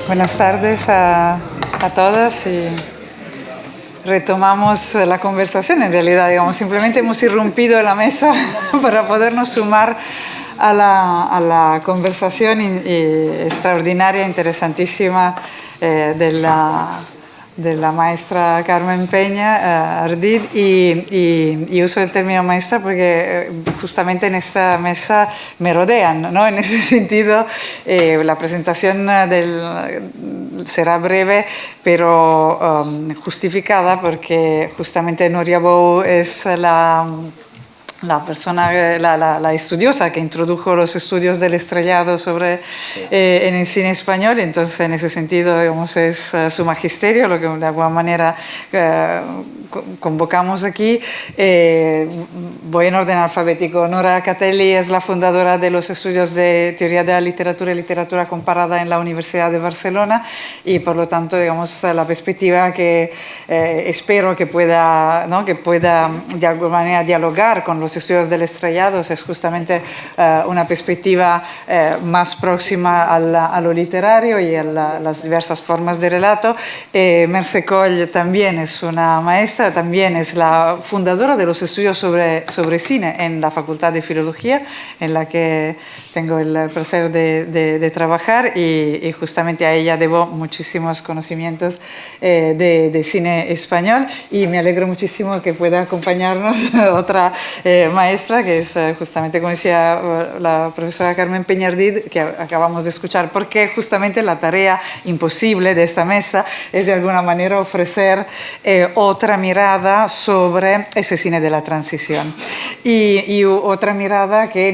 Buenas tardes a todas y retomamos la conversación. En realidad, digamos, simplemente hemos irrumpido la mesa para podernos sumar a la conversación extraordinaria, interesantísima de la maestra Carmen Peña Ardid, y uso el término maestra porque justamente en esta mesa me rodean, ¿no? En ese sentido, la presentación será breve, pero justificada, porque justamente Núria Bou es la persona, la estudiosa que introdujo los estudios del estrellado en el cine español. Entonces, en ese sentido, digamos, es su magisterio lo que de alguna manera convocamos aquí. Voy en orden alfabético. Nora Catelli es la fundadora de los estudios de teoría de la literatura y literatura comparada en la Universidad de Barcelona, y por lo tanto, digamos, la perspectiva que espero que pueda de alguna manera dialogar con los estudios del estrellado es justamente una perspectiva más próxima a lo literario y a las diversas formas de relato. Mercè Coll también es una maestra, también es la fundadora de los estudios sobre cine en la Facultad de Filología, en la que tengo el placer de trabajar, y justamente a ella debo muchísimos conocimientos de cine español, y me alegro muchísimo que pueda acompañarnos otra maestra, que es justamente, como decía la profesora Carmen Peña Ardid, que acabamos de escuchar, porque justamente la tarea imposible de esta mesa es de alguna manera ofrecer otra mirada sobre ese cine de la transición, y otra mirada que,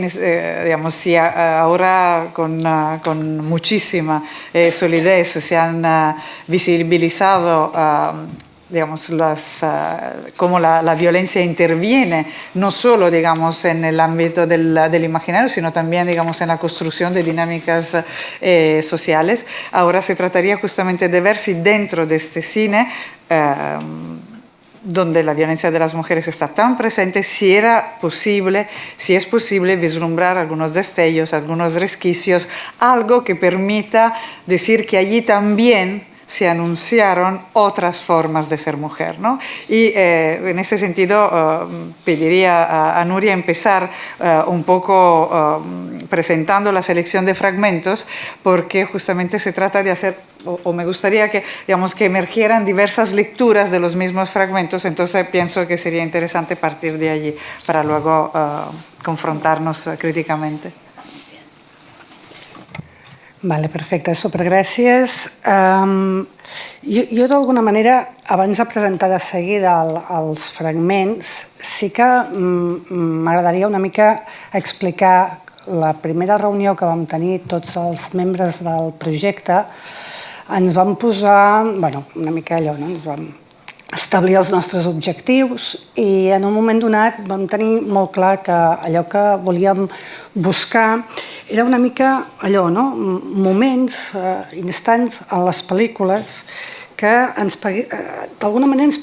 digamos, si ahora con muchísima solidez se han visibilizado digamos, cómo la violencia interviene no solo, digamos, en el ámbito del imaginario, sino también, digamos, en la construcción de dinámicas sociales. Ahora se trataría justamente de ver si dentro de este cine, donde la violencia de las mujeres está tan presente, si es posible vislumbrar algunos destellos, algunos resquicios, algo que permita decir que allí también se anunciaron otras formas de ser mujer, ¿no? Y en ese sentido pediría a Núria empezar un poco presentando la selección de fragmentos, porque justamente se trata de hacer, o me gustaría que, digamos, que emergieran diversas lecturas de los mismos fragmentos. Entonces pienso que sería interesante partir de allí para luego confrontarnos críticamente. Vale, perfecte, supergràcies. Jo d'alguna manera, abans de presentar de seguida els fragments, sí que m'agradaria una mica explicar la primera reunió que vam tenir tots els membres del projecte. Ens vam posar, una mica allò, ens vam establir els nostres objectius, i en un moment donat vam tenir molt clar que allò que volíem buscar era una mica allò, moments, instants en les pel·lícules que d'alguna manera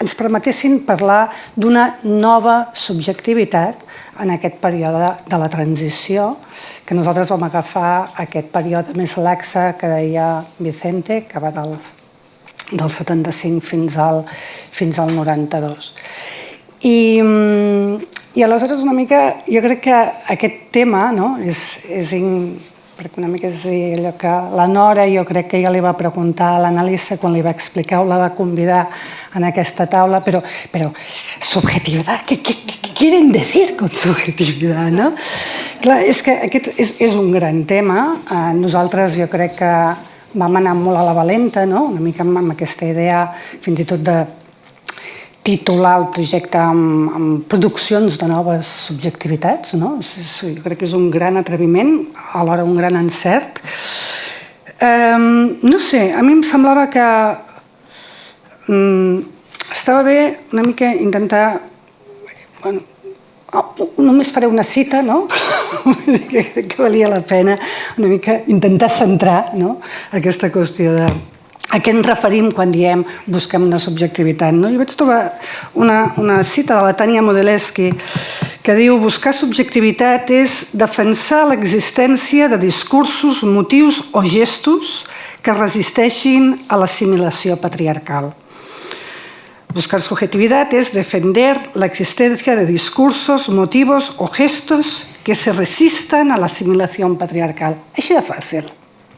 ens permetessin parlar d'una nova subjectivitat en aquest període de la transició, que nosaltres vam agafar aquest període més laxe que deia Vicente, que va del 75 fins al 92. I aleshores una mica, jo crec que aquest tema, perquè una mica és allò que la Nora, jo crec que ja li va preguntar a l'Analisa quan li va explicar o la va convidar en aquesta taula, però subjetivitat, què quieren decir con subjetivitat, no? Clar, és que aquest és un gran tema. Nosaltres jo crec que vam anar molt a la valenta, una mica amb aquesta idea fins i tot de titular el projecte amb produccions de noves subjectivitats. Jo crec que és un gran atreviment, alhora un gran encert. No sé, a mi em semblava que estava bé una mica intentar... Bueno, només faré una cita, no? que valia la pena una mica intentar centrar, no? Aquesta qüestió de a què ens referim quan diem busquem una subjectivitat. No? Jo vaig trobar una cita de la Tania Modzelewski que diu: buscar subjectivitat és defensar l'existència de discursos, motius o gestos que resisteixin a l'assimilació patriarcal. Buscar subjetividad es defender la existencia de discursos, motivos o gestos que se resistan a la asimilación patriarcal. Així de fàcil.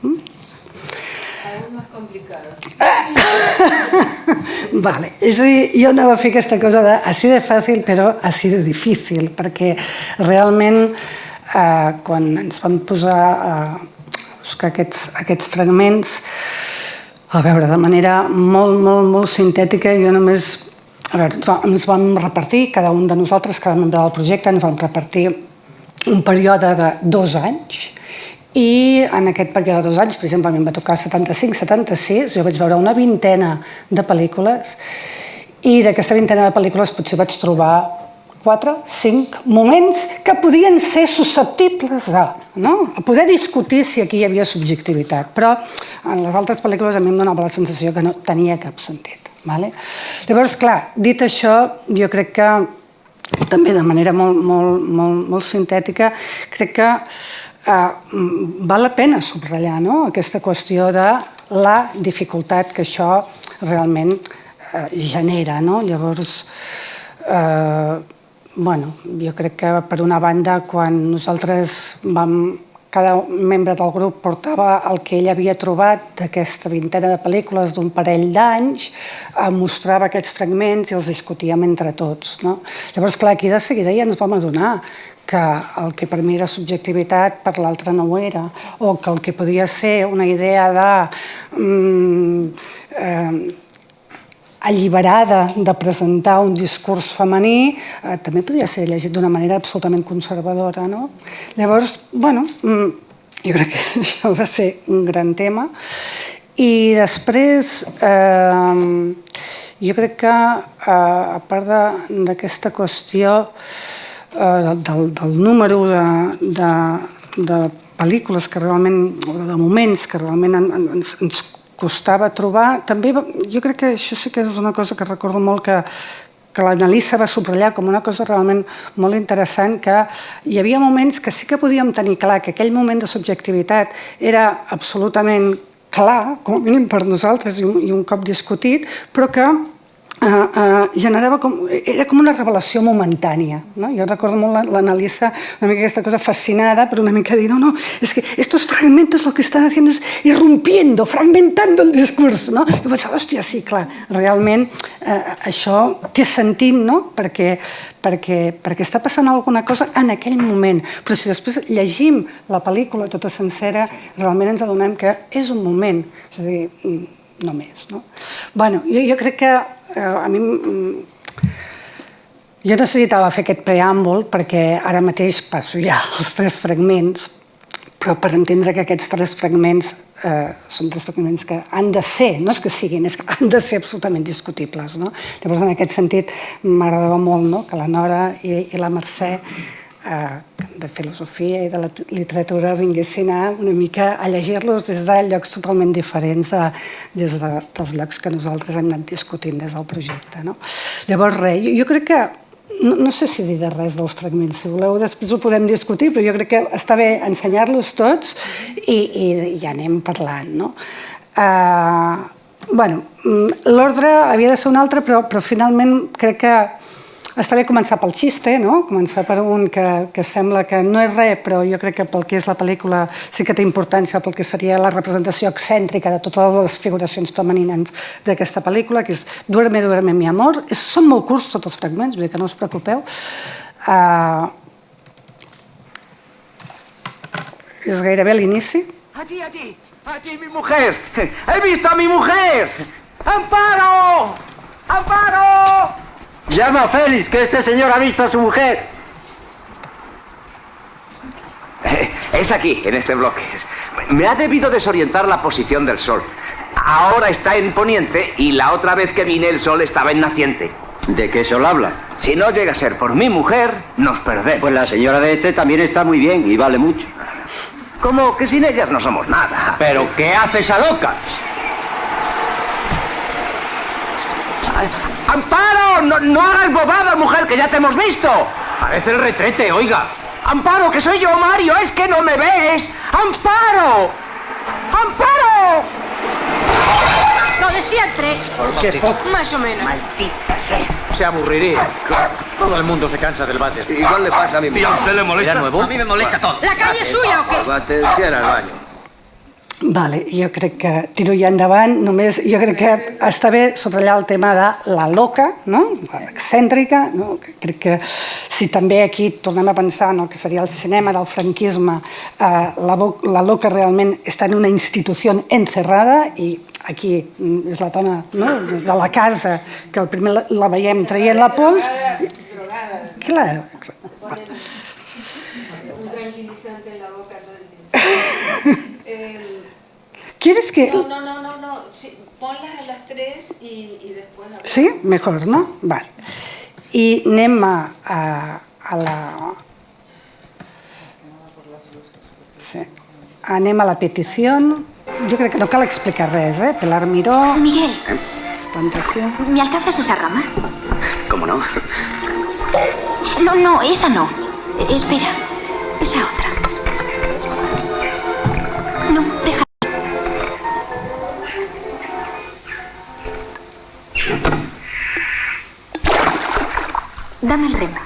Aún más complicado. Vale. És a dir, jo anava a fer aquesta cosa de així de fàcil però així de difícil, perquè realment quan ens vam posar a buscar aquests fragments, a veure, de manera molt sintètica, jo només... A veure, ens vam repartir, cada un de nosaltres, cada membre del projecte, ens vam repartir un període de 2 anys, i en aquest període de 2 anys, per exemple, a mi em va tocar 75-76, jo vaig veure una vintena de pel·lícules, i d'aquesta vintena de pel·lícules potser vaig trobar 4, 5 moments que podien ser susceptibles de, no? A poder discutir si aquí hi havia subjectivitat, però en les altres pel·lícules a mi em donava la sensació que no tenia cap sentit. Vale? Llavors, clar, dit això, jo crec que també de manera molt sintètica, crec que val la pena subratllar, no? Aquesta qüestió de la dificultat que això realment genera. No? Llavors, bueno, jo crec que per una banda, quan nosaltres cada membre del grup portava el que ell havia trobat d'aquesta vintena de pel·lícules d'un parell d'anys, mostrava aquests fragments i els discutíem entre tots. No? Llavors, clar, aquí de seguida ja ens vam adonar que el que per mi era subjectivitat per l'altre no ho era, o que el que podia ser una idea alliberada de presentar un discurs femení, també podia ser llegit d'una manera absolutament conservadora. No? Llavors, bueno, jo crec que això va ser un gran tema. I després, jo crec que, a part d'aquesta qüestió del número de pel·lícules que realment, o de moments que realment ens costava trobar, també jo crec que això sí que és una cosa que recordo molt que l'Analisa va subratllar com una cosa realment molt interessant, que hi havia moments que sí que podíem tenir clar que aquell moment de subjectivitat era absolutament clar, com a mínim per nosaltres i un cop discutit, però que era com una revelació momentània. No? Jo recordo molt l'Analisa, una mica aquesta cosa fascinada, però una mica dir, no, es que estos fragmentos lo que están haciendo es irrumpiendo, fragmentando el discurs. No? I pensava, hòstia, sí, clar, realment això té sentit, no? perquè està passant alguna cosa en aquell moment. Però si després llegim la pel·lícula tota sencera, realment ens adonem que és un moment, és a dir, només. No? Bueno, jo crec que a mi... Jo necessitava fer aquest preàmbul perquè ara mateix passo ja els 3 fragments, però per entendre que aquests 3 fragments són 3 fragments que han de ser, no és que siguin, és que han de ser absolutament discutibles. No? Llavors, en aquest sentit, m'agradava molt, no? Que la Nora i la Mercè de filosofia i de la literatura vinguessin una mica a llegir-los des de llocs totalment diferents des dels llocs que nosaltres hem anat discutint des del projecte. No? Llavors, res, jo crec que no sé si diré res dels fragments, si voleu després ho podem discutir, però jo crec que està bé ensenyar-los tots i ja anem parlant. No? Bueno, l'ordre havia de ser un altre, però finalment crec que està bé començar pel xiste, no? Començar per un que sembla que no és res, però jo crec que pel que és la pel·lícula sí que té importància pel que seria la representació excèntrica de totes les figuracions femenines d'aquesta pel·lícula, que és Duerme, duerme, mi amor. Són molt curts tots els fragments, vull dir que no us preocupeu. És gairebé l'inici. Allí, mi mujer. He visto a mi mujer. ¡Amparo! ¡Amparo! Llama a Félix, que este señor ha visto a su mujer. Es aquí, en este bloque. Me ha debido desorientar la posición del sol. Ahora está en poniente y la otra vez que vine el sol estaba en naciente. ¿De qué sol habla? Si no llega a ser por mi mujer, nos perdemos. Pues la señora de este también está muy bien y vale mucho. Como que sin ellas no somos nada. ¿Pero qué hace esa loca? ¡Amparo! ¡No hagas bobadas, mujer, que ya te hemos visto! Parece el retrete, oiga. ¡Amparo, que soy yo, Mario! ¡Es que no me ves! ¡Amparo! ¡Amparo! Lo de siempre. Qué poco. Más o menos. Maldita sea. Se aburriría. Todo el mundo se cansa del váter. Igual le pasa a mi mujer. ¿Y a usted le molesta? A mí me molesta todo. ¿La calle es suya o qué? Vate, cierra el baño. Vale, jo crec que tiro ja endavant, només jo crec que està bé subratllar el tema de la loca, no? L'excèntrica, no? Crec que si també aquí tornem a pensar en el que seria el cinema del franquisme, la loca realment està en una institució encerrada i aquí és la dona, no? De la casa, que el primer la veiem traient la pols. Clar. Un tranquilizante en la boca todo el tiempo. ¿Quieres que...? No. Sí, ponlas a las 3 y después... Sí? Mejor, no? Vale. I anem a la... Sí. Anem a la petició. Jo crec que no cal explicar res, eh? Pilar Miró... Miguel, Ostentació... ¿me alcanzas esa rama? ¿Cómo no? No, esa no. Espera, esa otra. No, deja. Dame el rema.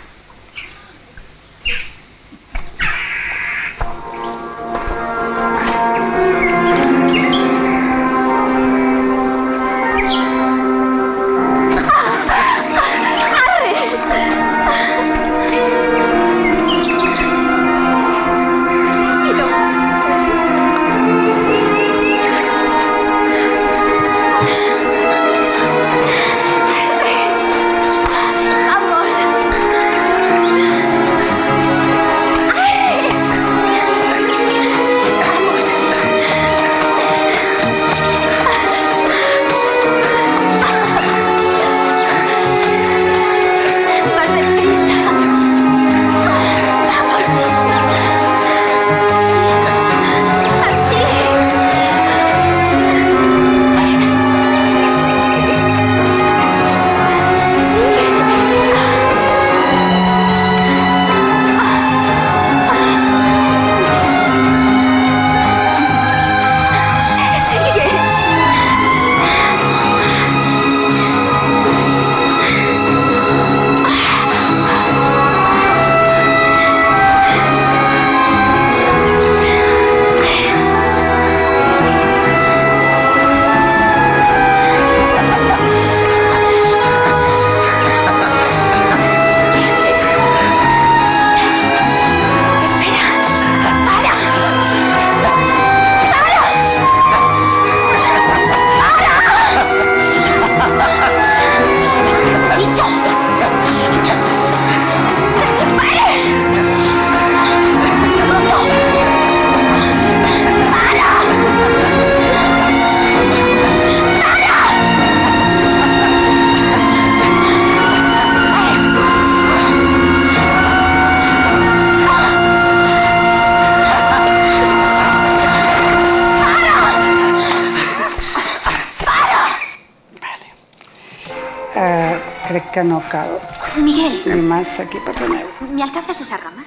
Crec que no cal Miguel, dir massa aquí, perdoneu. ¿me alcanzas esa rama?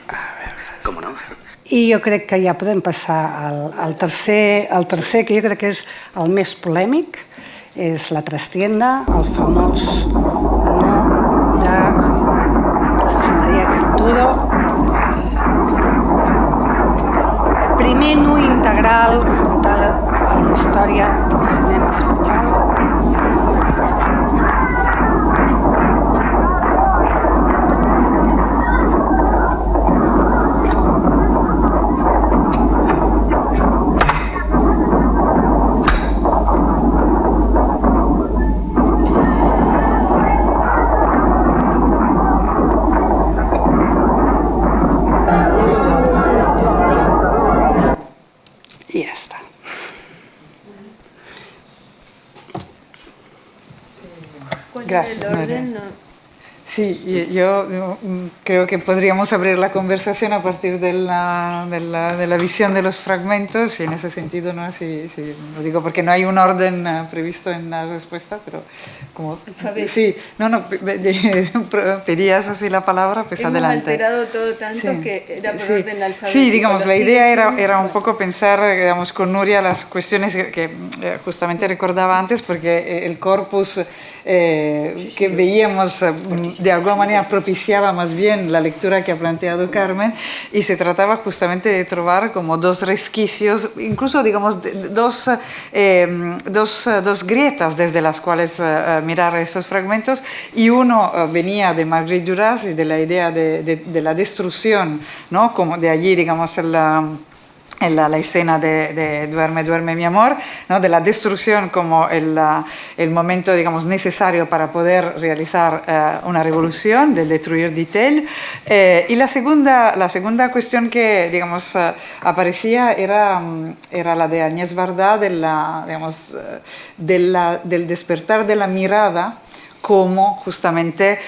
¿Cómo no? I jo crec que ja podem passar al tercer, que jo crec que és el més polèmic, és la trastienda, el famós no de José María Canturo. Primer nu integral frontal a la història del cinema espanyol. Gracias, ¿Cuál era el orden? Nuria. No. Sí, yo creo que podríamos abrir la conversación a partir de la visión de los fragmentos y en ese sentido, ¿no? Sí, lo digo porque no hay un orden previsto en la respuesta, pero como... Sí, pedías así la palabra, pues Hemos adelante. alterado todo tanto Sí, que era por sí. orden alfabético. Sí, digamos, ¿Lo la sigue idea siendo? era un poco pensar, digamos, con Nuria las cuestiones que justamente recordaba antes, porque el corpus que veíamos de alguna manera propiciaba más bien la lectura que ha planteado Carmen, y se trataba justamente de trovar como dos resquicios, incluso digamos dos grietas desde las cuales mirar esos fragmentos, y uno venía de Marguerite Duras y de la idea de la destrucción, ¿no? Como de allí, digamos, la escena de Duerme, duerme mi amor, ¿no? De la destrucción como el momento, digamos, necesario para poder realizar una revolución, de destruir Ditel. Y la segunda cuestión que, digamos, aparecía era la de Agnès Varda, del despertar de la mirada como justamente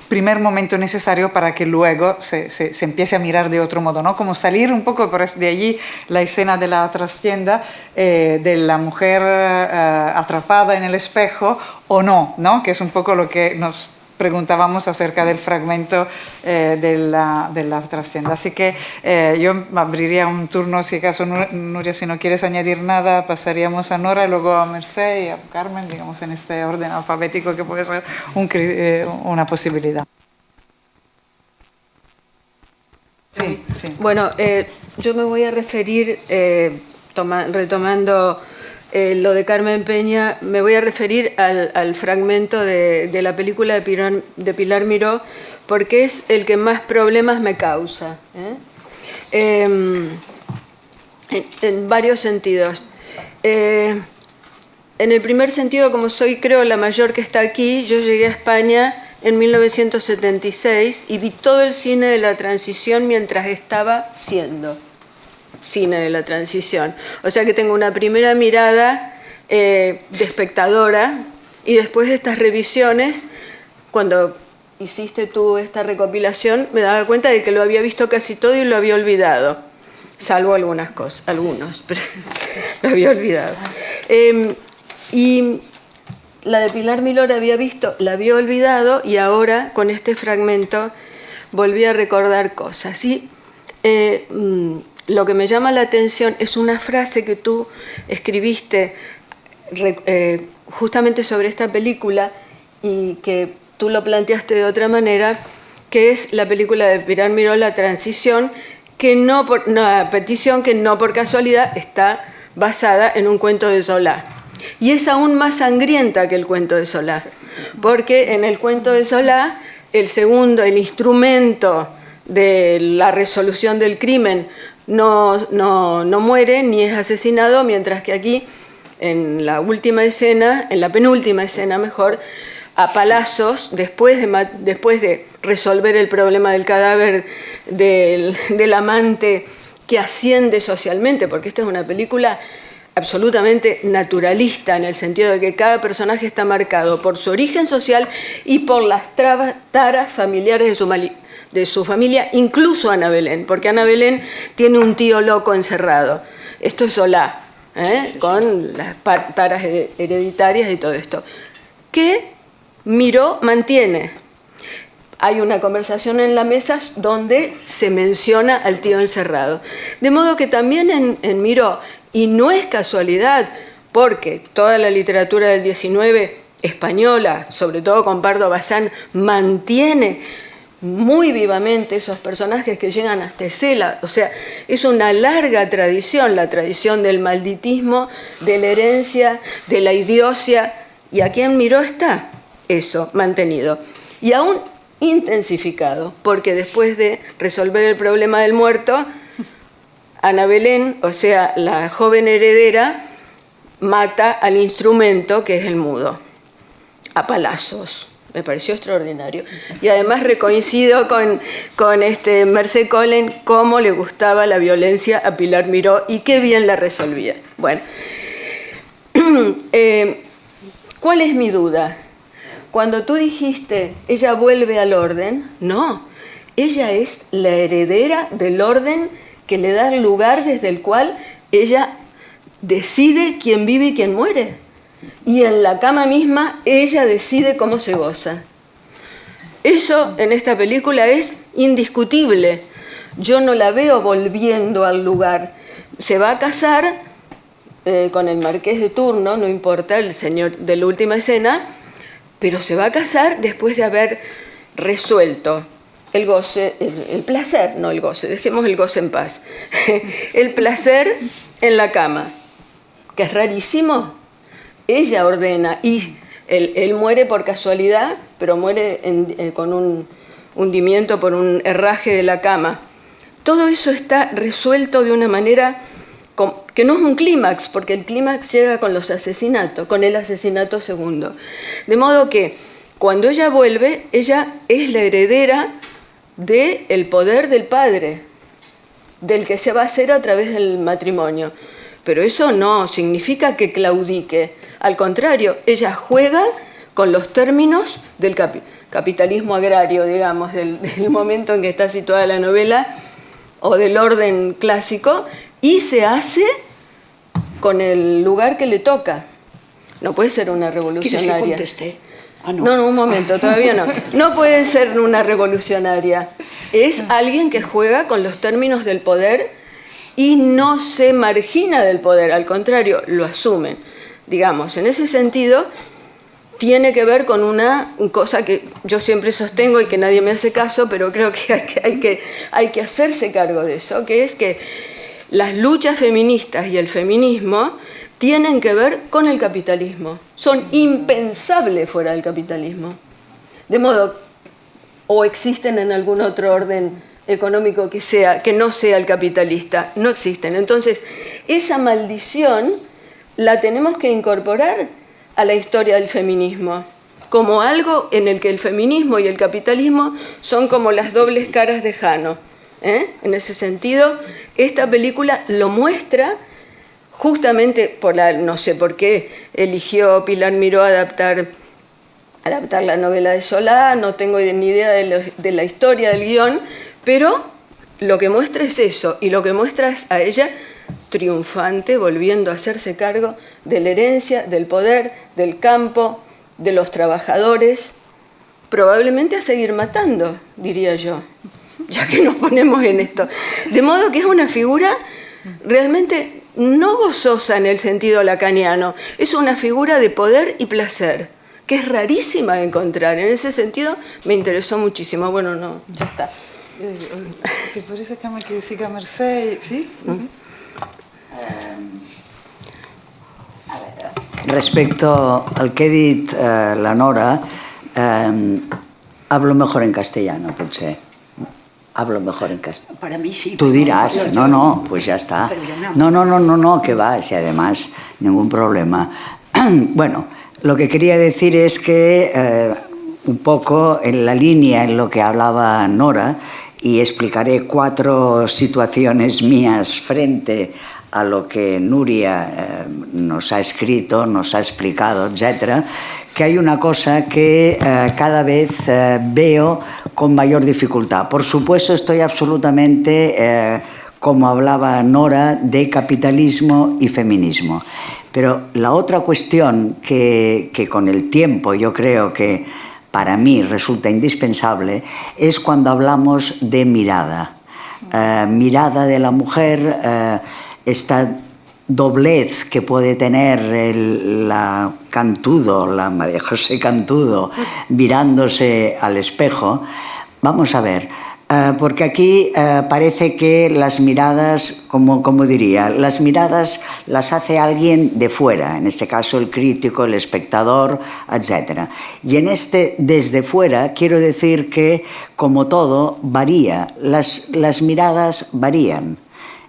primer momento necesario para que luego se empiece a mirar de otro modo, ¿no? Como salir un poco, por eso de allí la escena de la trastienda, de la mujer atrapada en el espejo o no, ¿no? Que es un poco lo que nos preguntábamos acerca del fragmento de la trastienda. Así que yo abriría un turno, si acaso, Nuria, si no quieres añadir nada, pasaríamos a Nora, luego a Mercè y a Carmen, digamos, en este orden alfabético que puede ser una posibilidad. Sí, sí. Bueno, yo me voy a referir, retomando lo de Carmen Peña, me voy a referir al fragmento de la película de Pilar Miró, porque es el que más problemas me causa, en varios sentidos. En el primer sentido, como soy, creo, la mayor que está aquí, yo llegué a España en 1976 y vi todo el cine de la transición mientras estaba siendo cine de la transición. O sea que tengo una primera mirada de espectadora, y después de estas revisiones, cuando hiciste tú esta recopilación, me daba cuenta de que lo había visto casi todo y lo había olvidado, salvo algunas cosas, pero lo había olvidado. Y la de Pilar Miró la había olvidado, y ahora con este fragmento volví a recordar cosas. Y lo que me llama la atención es una frase que tú escribiste justamente sobre esta película, y que tú lo planteaste de otra manera, que es la película de Pilar Miró, La Transición, una petición que no por casualidad está basada en un cuento de Solá. Y es aún más sangrienta que el cuento de Solá, porque en el cuento de Solá el instrumento de la resolución del crimen no muere ni es asesinado, mientras que aquí, en la penúltima escena mejor, a palazos, después de resolver el problema del cadáver del amante que asciende socialmente, porque esta es una película absolutamente naturalista, en el sentido de que cada personaje está marcado por su origen social y por las taras familiares de su familia, incluso Ana Belén, porque Ana Belén tiene un tío loco encerrado. Esto es Solá, con las taras hereditarias y todo esto, que Miró mantiene. Hay una conversación en la mesa donde se menciona al tío encerrado. De modo que también en Miró, y no es casualidad, porque toda la literatura del XIX española, sobre todo con Pardo Bazán, mantiene muy vivamente esos personajes que llegan hasta Escela. O sea, es una larga tradición, la tradición del malditismo, de la herencia, de la idiocia, y aquí en Miró está eso mantenido. Y aún intensificado, porque después de resolver el problema del muerto, Ana Belén, o sea, la joven heredera, mata al instrumento que es el mudo, a palazos. Me pareció extraordinario. Y además recoincido con Mercè Collen, cómo le gustaba la violencia a Pilar Miró y qué bien la resolvía. Bueno, ¿Cuál es mi duda? Cuando tú dijiste, ella vuelve al orden, no, ella es la heredera del orden que le da el lugar desde el cual ella decide quién vive y quién muere. Y en la cama misma ella decide cómo se goza. Eso en esta película es indiscutible. Yo no la veo volviendo al lugar. Se va a casar con el marqués de turno, no importa, el señor de la última escena, pero se va a casar después de haber resuelto el goce, el placer, no el goce, dejemos el goce en paz, el placer en la cama, que es rarísimo. Ella ordena y él muere por casualidad, pero muere con un hundimiento por un herraje de la cama. Todo eso está resuelto de una manera que no es un clímax, porque el clímax llega con los asesinatos, con el asesinato segundo. De modo que cuando ella vuelve, ella es la heredera del poder del padre, del que se va a hacer a través del matrimonio. Pero eso no significa que claudique. Al contrario, ella juega con los términos del capitalismo agrario, digamos, del momento en que está situada la novela, o del orden clásico, y se hace con el lugar que le toca. No puede ser una revolucionaria. ¿Quieres que conteste? Ah, no. No, un momento, todavía no. No puede ser una revolucionaria. Es alguien que juega con los términos del poder y no se margina del poder, al contrario, lo asumen. Digamos, en ese sentido, tiene que ver con una cosa que yo siempre sostengo y que nadie me hace caso, pero creo que hay que hacerse cargo de eso, que es que las luchas feministas y el feminismo tienen que ver con el capitalismo. Son impensables fuera del capitalismo. De modo, o existen en algún otro orden económico que no sea el capitalista. No existen. Entonces, esa maldición la tenemos que incorporar a la historia del feminismo, como algo en el que el feminismo y el capitalismo son como las dobles caras de Jano. En ese sentido, esta película lo muestra justamente no sé por qué eligió Pilar Miró adaptar la novela de Solá, no tengo ni idea de la historia del guión, pero lo que muestra es eso, y lo que muestra es a ella triunfante, volviendo a hacerse cargo de la herencia, del poder, del campo, de los trabajadores, probablemente a seguir matando, diría yo, ya que nos ponemos en esto. De modo que es una figura realmente no gozosa en el sentido lacaniano, es una figura de poder y placer, que es rarísima de encontrar. En ese sentido me interesó muchísimo. Bueno, no, ya está. ¿Te parece que siga Mercè? ¿Sí? A veure, respecto al que he dit la Nora, hablo mejor en castellano, potser. Hablo mejor en castellano. Para mí sí. Tú dirás, no, pues ya está. No, que va, si además, ningún problema. Bueno, lo que quería decir es que un poco en la línea en lo que hablaba Nora, y explicaré 4 situaciones mías frente a lo que Nuria nos ha escrito, nos ha explicado, etcétera, que hay una cosa que cada vez veo con mayor dificultad. Por supuesto, estoy absolutamente, como hablaba Nora, de capitalismo y feminismo. Pero la otra cuestión que con el tiempo yo creo que para mí resulta indispensable es cuando hablamos de mirada. Mirada de la mujer, esta doblez que puede tener la María José Cantudo, mirándose al espejo. Vamos a ver, porque aquí parece que las miradas, como diría, las miradas las hace alguien de fuera, en este caso el crítico, el espectador, etc. Y en este desde fuera quiero decir que, como todo, varía, las miradas varían.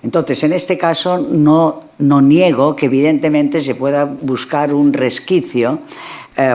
Entonces, en este caso, no niego que evidentemente se pueda buscar un resquicio,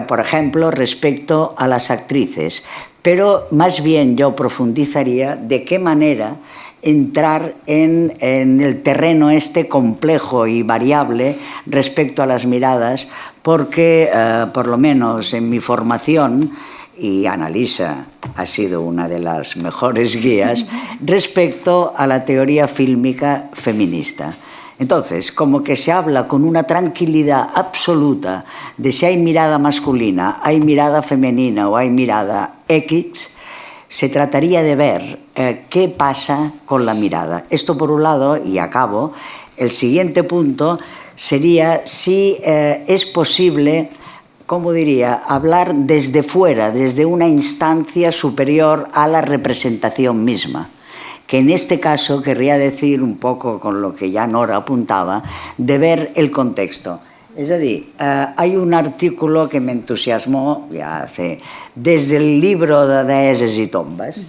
por ejemplo, respecto a las actrices, pero más bien yo profundizaría de qué manera entrar en el terreno este complejo y variable respecto a las miradas, porque, por lo menos en mi formación, y Annalisa ha sido una de las mejores guías, respecto a la teoría fílmica feminista. Entonces, como que se habla con una tranquilidad absoluta de si hay mirada masculina, hay mirada femenina o hay mirada X, se trataría de ver qué pasa con la mirada. Esto por un lado, y acabo, el siguiente punto sería si es posible, ¿cómo diría?, hablar desde fuera, desde una instancia superior a la representación misma. Que en este caso querría decir, un poco con lo que ya Nora apuntaba, de ver el contexto. Es decir, hay un artículo que me entusiasmó ya hace, desde el libro de Deeses y Tombas,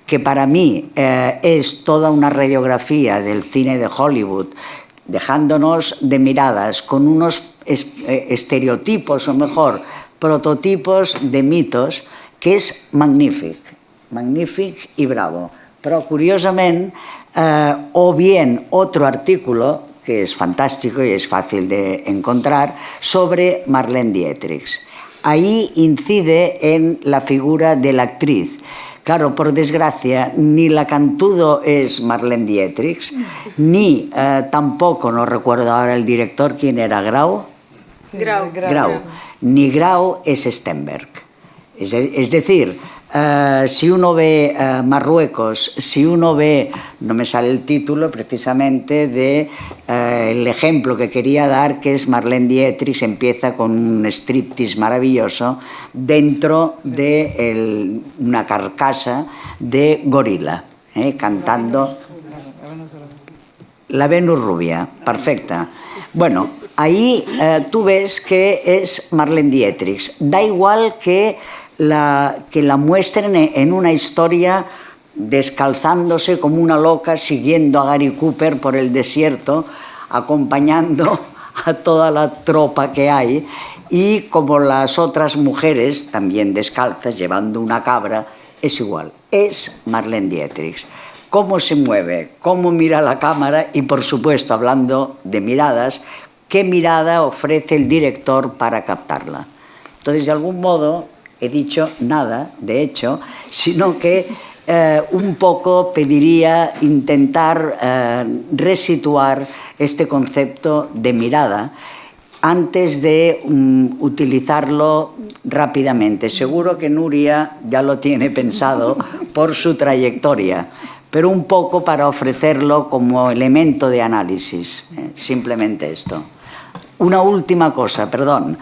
que para mí es toda una radiografía del cine de Hollywood, dejándonos de miradas con unos estereotipos, o mejor, prototipos de mitos, que és magnífic y bravo. Pero curiosamente, o bien otro artículo, que es fantástico y es fácil de encontrar, sobre Marlene Dietrich. Ahí incide en la figura de la actriz. Claro, por desgracia, ni la cantudo es Marlene Dietrich, ni tampoco, no recuerdo ahora el director, ¿quién era? ¿Grau? Sí, Grau. Ni Grau es Stenberg. Es decir, si uno ve Marruecos, si uno ve, no me sale el título precisamente, de el ejemplo que quería dar, que es Marlene Dietrich, empieza con un striptease maravilloso dentro de una carcasa de gorila, cantando La Venus Rubia, perfecta. Bueno, ahí tú ves que es Marlene Dietrich. Da igual que la muestren en una historia descalzándose como una loca, siguiendo a Gary Cooper por el desierto, acompañando a toda la tropa que hay, y como las otras mujeres, también descalzas, llevando una cabra, es igual, es Marlene Dietrich. Cómo se mueve, cómo mira la cámara y, por supuesto, hablando de miradas, qué mirada ofrece el director para captarla. Entonces, de algún modo, he dicho nada, de hecho, sino que un poco pediría intentar resituar este concepto de mirada antes de utilizarlo rápidamente. Seguro que Nuria ya lo tiene pensado por su trayectoria, pero un poco para ofrecerlo como elemento de análisis, simplemente esto. Una última cosa, perdón.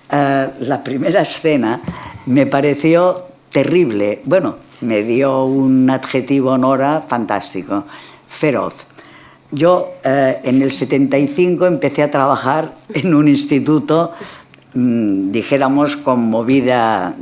La primera escena me pareció terrible. Bueno, me dio un adjetivo Nora fantástico, feroz. Yo en el 75 empecé a trabajar en un instituto, dijéramos, con movida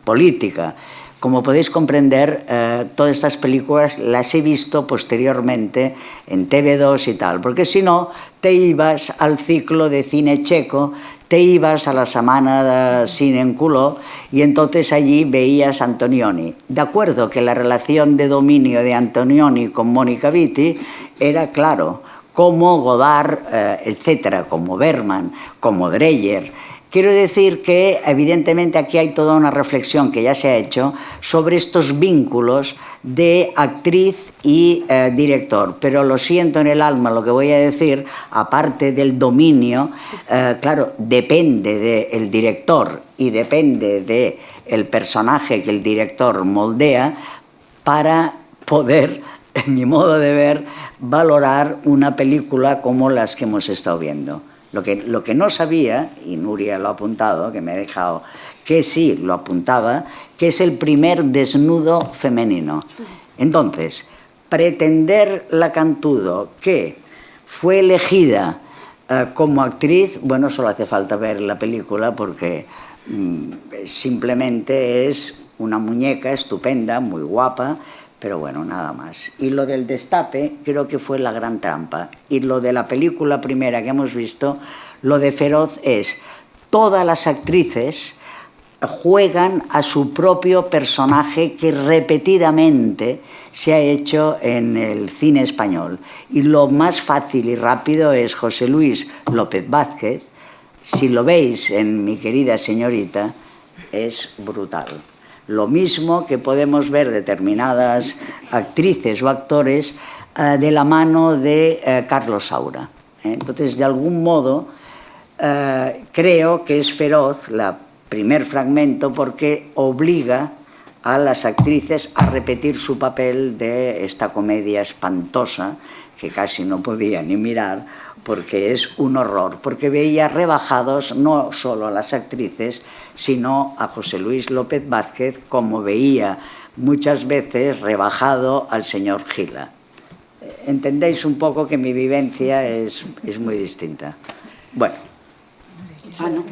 política. Como podéis comprender, todas estas películas las he visto posteriormente en TV2 y tal, porque si no, te ibas al ciclo de cine checo, te ibas a la Semana de Cine en Color y entonces allí veías Antonioni. De acuerdo que la relación de dominio de Antonioni con Mónica Vitti era claro, como Godard, etcétera, como Bergman, como Dreyer. Quiero decir que, evidentemente, aquí hay toda una reflexión que ya se ha hecho sobre estos vínculos de actriz y director. Pero lo siento en el alma lo que voy a decir, aparte del dominio, claro, depende del director y depende del personaje que el director moldea para poder, en mi modo de ver, valorar una película como las que hemos estado viendo. Lo que no sabía, y Nuria lo ha apuntado, que me ha dejado que sí lo apuntaba, que es el primer desnudo femenino. Entonces, pretender la Cantudo, que fue elegida como actriz, bueno, solo hace falta ver la película porque simplemente es una muñeca estupenda, muy guapa, pero bueno, nada más. Y lo del destape creo que fue la gran trampa. Y lo de la película primera que hemos visto, lo de feroz es todas las actrices juegan a su propio personaje que repetidamente se ha hecho en el cine español. Y lo más fácil y rápido es José Luis López Vázquez. Si lo veis en Mi querida señorita, es brutal. Lo mismo que podemos ver determinadas actrices o actores de la mano de Carlos Saura. Entonces, de algún modo, creo que es feroz el primer fragmento porque obliga a las actrices a repetir su papel de esta comedia espantosa que casi no podía ni mirar porque es un horror, porque veía rebajados no solo a las actrices, sino a José Luis López Vázquez, como veía muchas veces rebajado al señor Gila. Entendéis un poco que mi vivencia es muy distinta. Bueno. ¿No?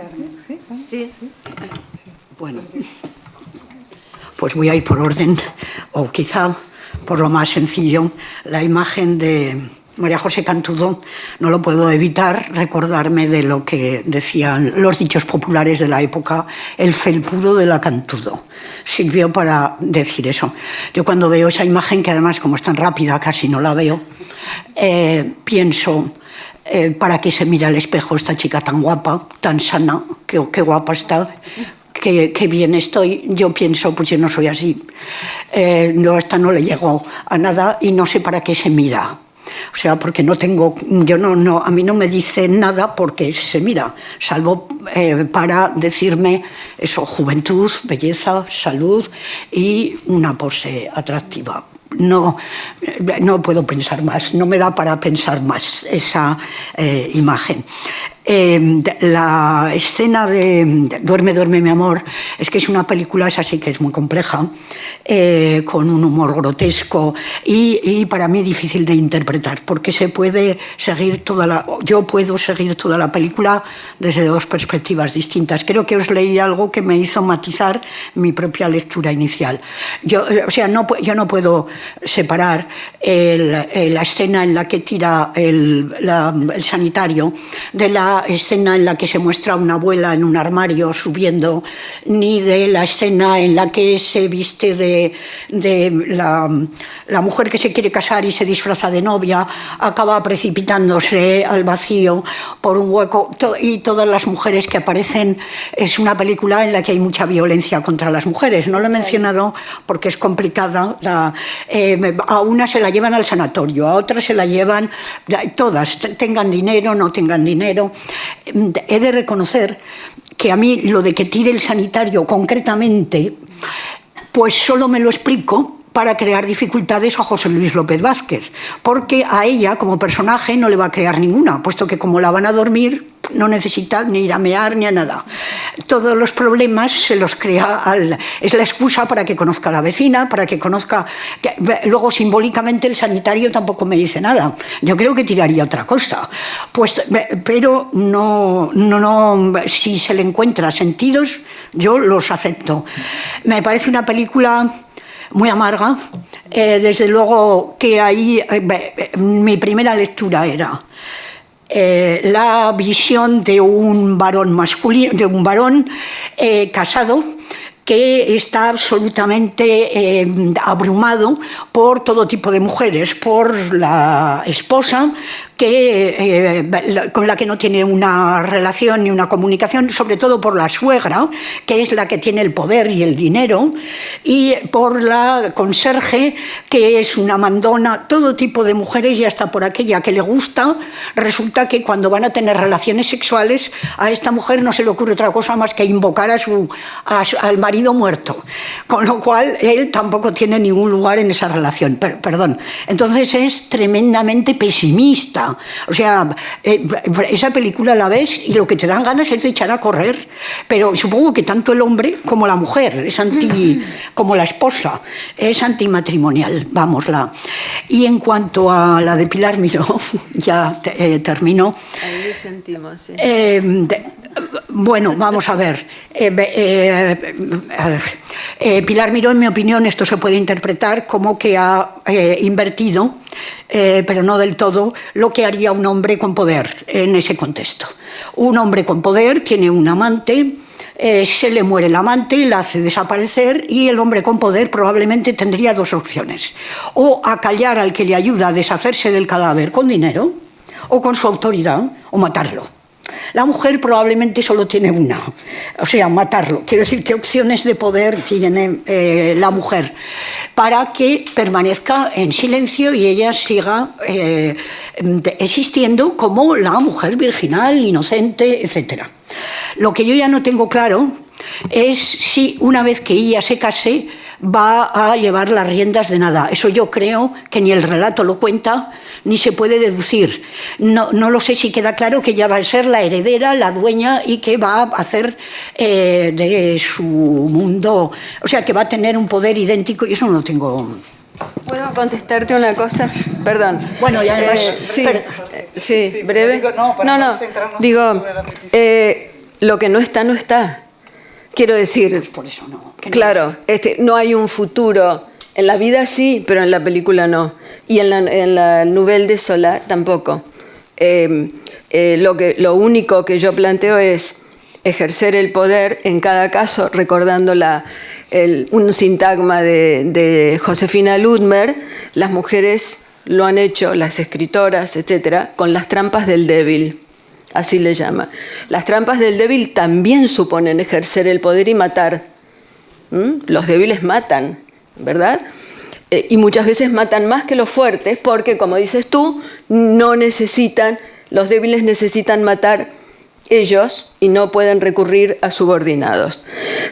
Sí. Bueno, pues voy a ir por orden, o quizá por lo más sencillo. La imagen de María José Cantudo, no lo puedo evitar recordarme de lo que decían los dichos populares de la época, el felpudo de la Cantudo. Sirvió para decir eso. Yo cuando veo esa imagen, que además como es tan rápida casi no la veo, pienso, ¿para qué se mira al espejo esta chica tan guapa, tan sana, qué guapa está? Qué bien estoy. Yo pienso, pues yo no soy así. Esta no le llego a nada y no sé para qué se mira. O sea, porque no tengo, a mí no me dice nada porque se mira, salvo para decirme eso, juventud, belleza, salud y una pose atractiva. No puedo pensar más, no me da para pensar más esa imagen. La escena de Duerme, duerme mi amor, es que es una película, esa sí que es muy compleja, con un humor grotesco y para mí difícil de interpretar, porque yo puedo seguir toda la película desde dos perspectivas distintas. Creo que os leí algo que me hizo matizar mi propia lectura inicial. Yo no puedo separar la escena en la que tira el sanitario de la escena en la que se muestra una abuela en un armario subiendo, ni de la escena en la que se viste de la mujer que se quiere casar y se disfraza de novia, acaba precipitándose al vacío por un hueco, y todas las mujeres que aparecen. Es una película en la que hay mucha violencia contra las mujeres. No lo he mencionado porque es complicada. A una se la llevan al sanatorio, a otra se la llevan, todas, tengan dinero, no tengan dinero. He de reconocer que a mí lo de que tire el sanitario concretamente, pues solo me lo explico para crear dificultades a José Luis López Vázquez, porque a ella como personaje no le va a crear ninguna, puesto que como la van a dormir no necesita ni ir a mear ni a nada. Todos los problemas se los crea, es la excusa para que conozca a la vecina, para que conozca. Luego simbólicamente el sanitario tampoco me dice nada. Yo creo que tiraría otra cosa. Pero no, si se le encuentra sentidos, yo los acepto. Me parece una película muy amarga. Desde luego que ahí mi primera lectura era la visión de un varón masculino, de un varón casado que está absolutamente abrumado por todo tipo de mujeres, por la esposa con la que no tiene una relación ni una comunicación, sobre todo por la suegra, que es la que tiene el poder y el dinero, y por la conserje, que es una mandona, todo tipo de mujeres, y hasta por aquella que le gusta. Resulta que cuando van a tener relaciones sexuales, a esta mujer no se le ocurre otra cosa más que invocar al marido muerto, con lo cual él tampoco tiene ningún lugar en esa relación. Perdón. Entonces es tremendamente pesimista. O sea, esa película la ves y lo que te dan ganas es de echar a correr, pero supongo que tanto el hombre como la mujer, como la esposa, es antimatrimonial, vámosla. Y en cuanto a la de Pilar Miró, ya termino. Ahí sentimos, sí. Bueno, vamos a ver. Pilar Miró, en mi opinión, esto se puede interpretar como que ha invertido, pero no del todo, lo que haría un hombre con poder en ese contexto. Un hombre con poder tiene un amante, se le muere el amante, la hace desaparecer y el hombre con poder probablemente tendría dos opciones: o acallar al que le ayuda a deshacerse del cadáver con dinero, o con su autoridad, o matarlo. La mujer probablemente solo tiene una, o sea, matarlo. Quiero decir, ¿qué opciones de poder tiene la mujer para que permanezca en silencio y ella siga existiendo como la mujer virginal, inocente, etc.? Lo que yo ya no tengo claro es si una vez que ella se case va a llevar las riendas de nada. Eso yo creo que ni el relato lo cuenta, ni se puede deducir. No lo sé si queda claro que ella va a ser la heredera, la dueña, y que va a hacer de su mundo, o sea, que va a tener un poder idéntico, y eso no lo tengo. ¿Puedo contestarte una cosa? Perdón. Bueno, y además... sí, breve. Digo, lo que no está, no está. Quiero decir, pues por eso no. Claro, no hay un futuro. En la vida sí, pero en la película no. Y en la Nouvelle de Zola tampoco. Lo único que yo planteo es ejercer el poder, en cada caso, recordando un sintagma de Josefina Ludmer. Las mujeres lo han hecho, las escritoras, etcétera, con las trampas del débil. Así le llama. Las trampas del débil también suponen ejercer el poder y matar. Los débiles matan, ¿verdad? Y muchas veces matan más que los fuertes porque, como dices tú, los débiles necesitan matar ellos y no pueden recurrir a subordinados.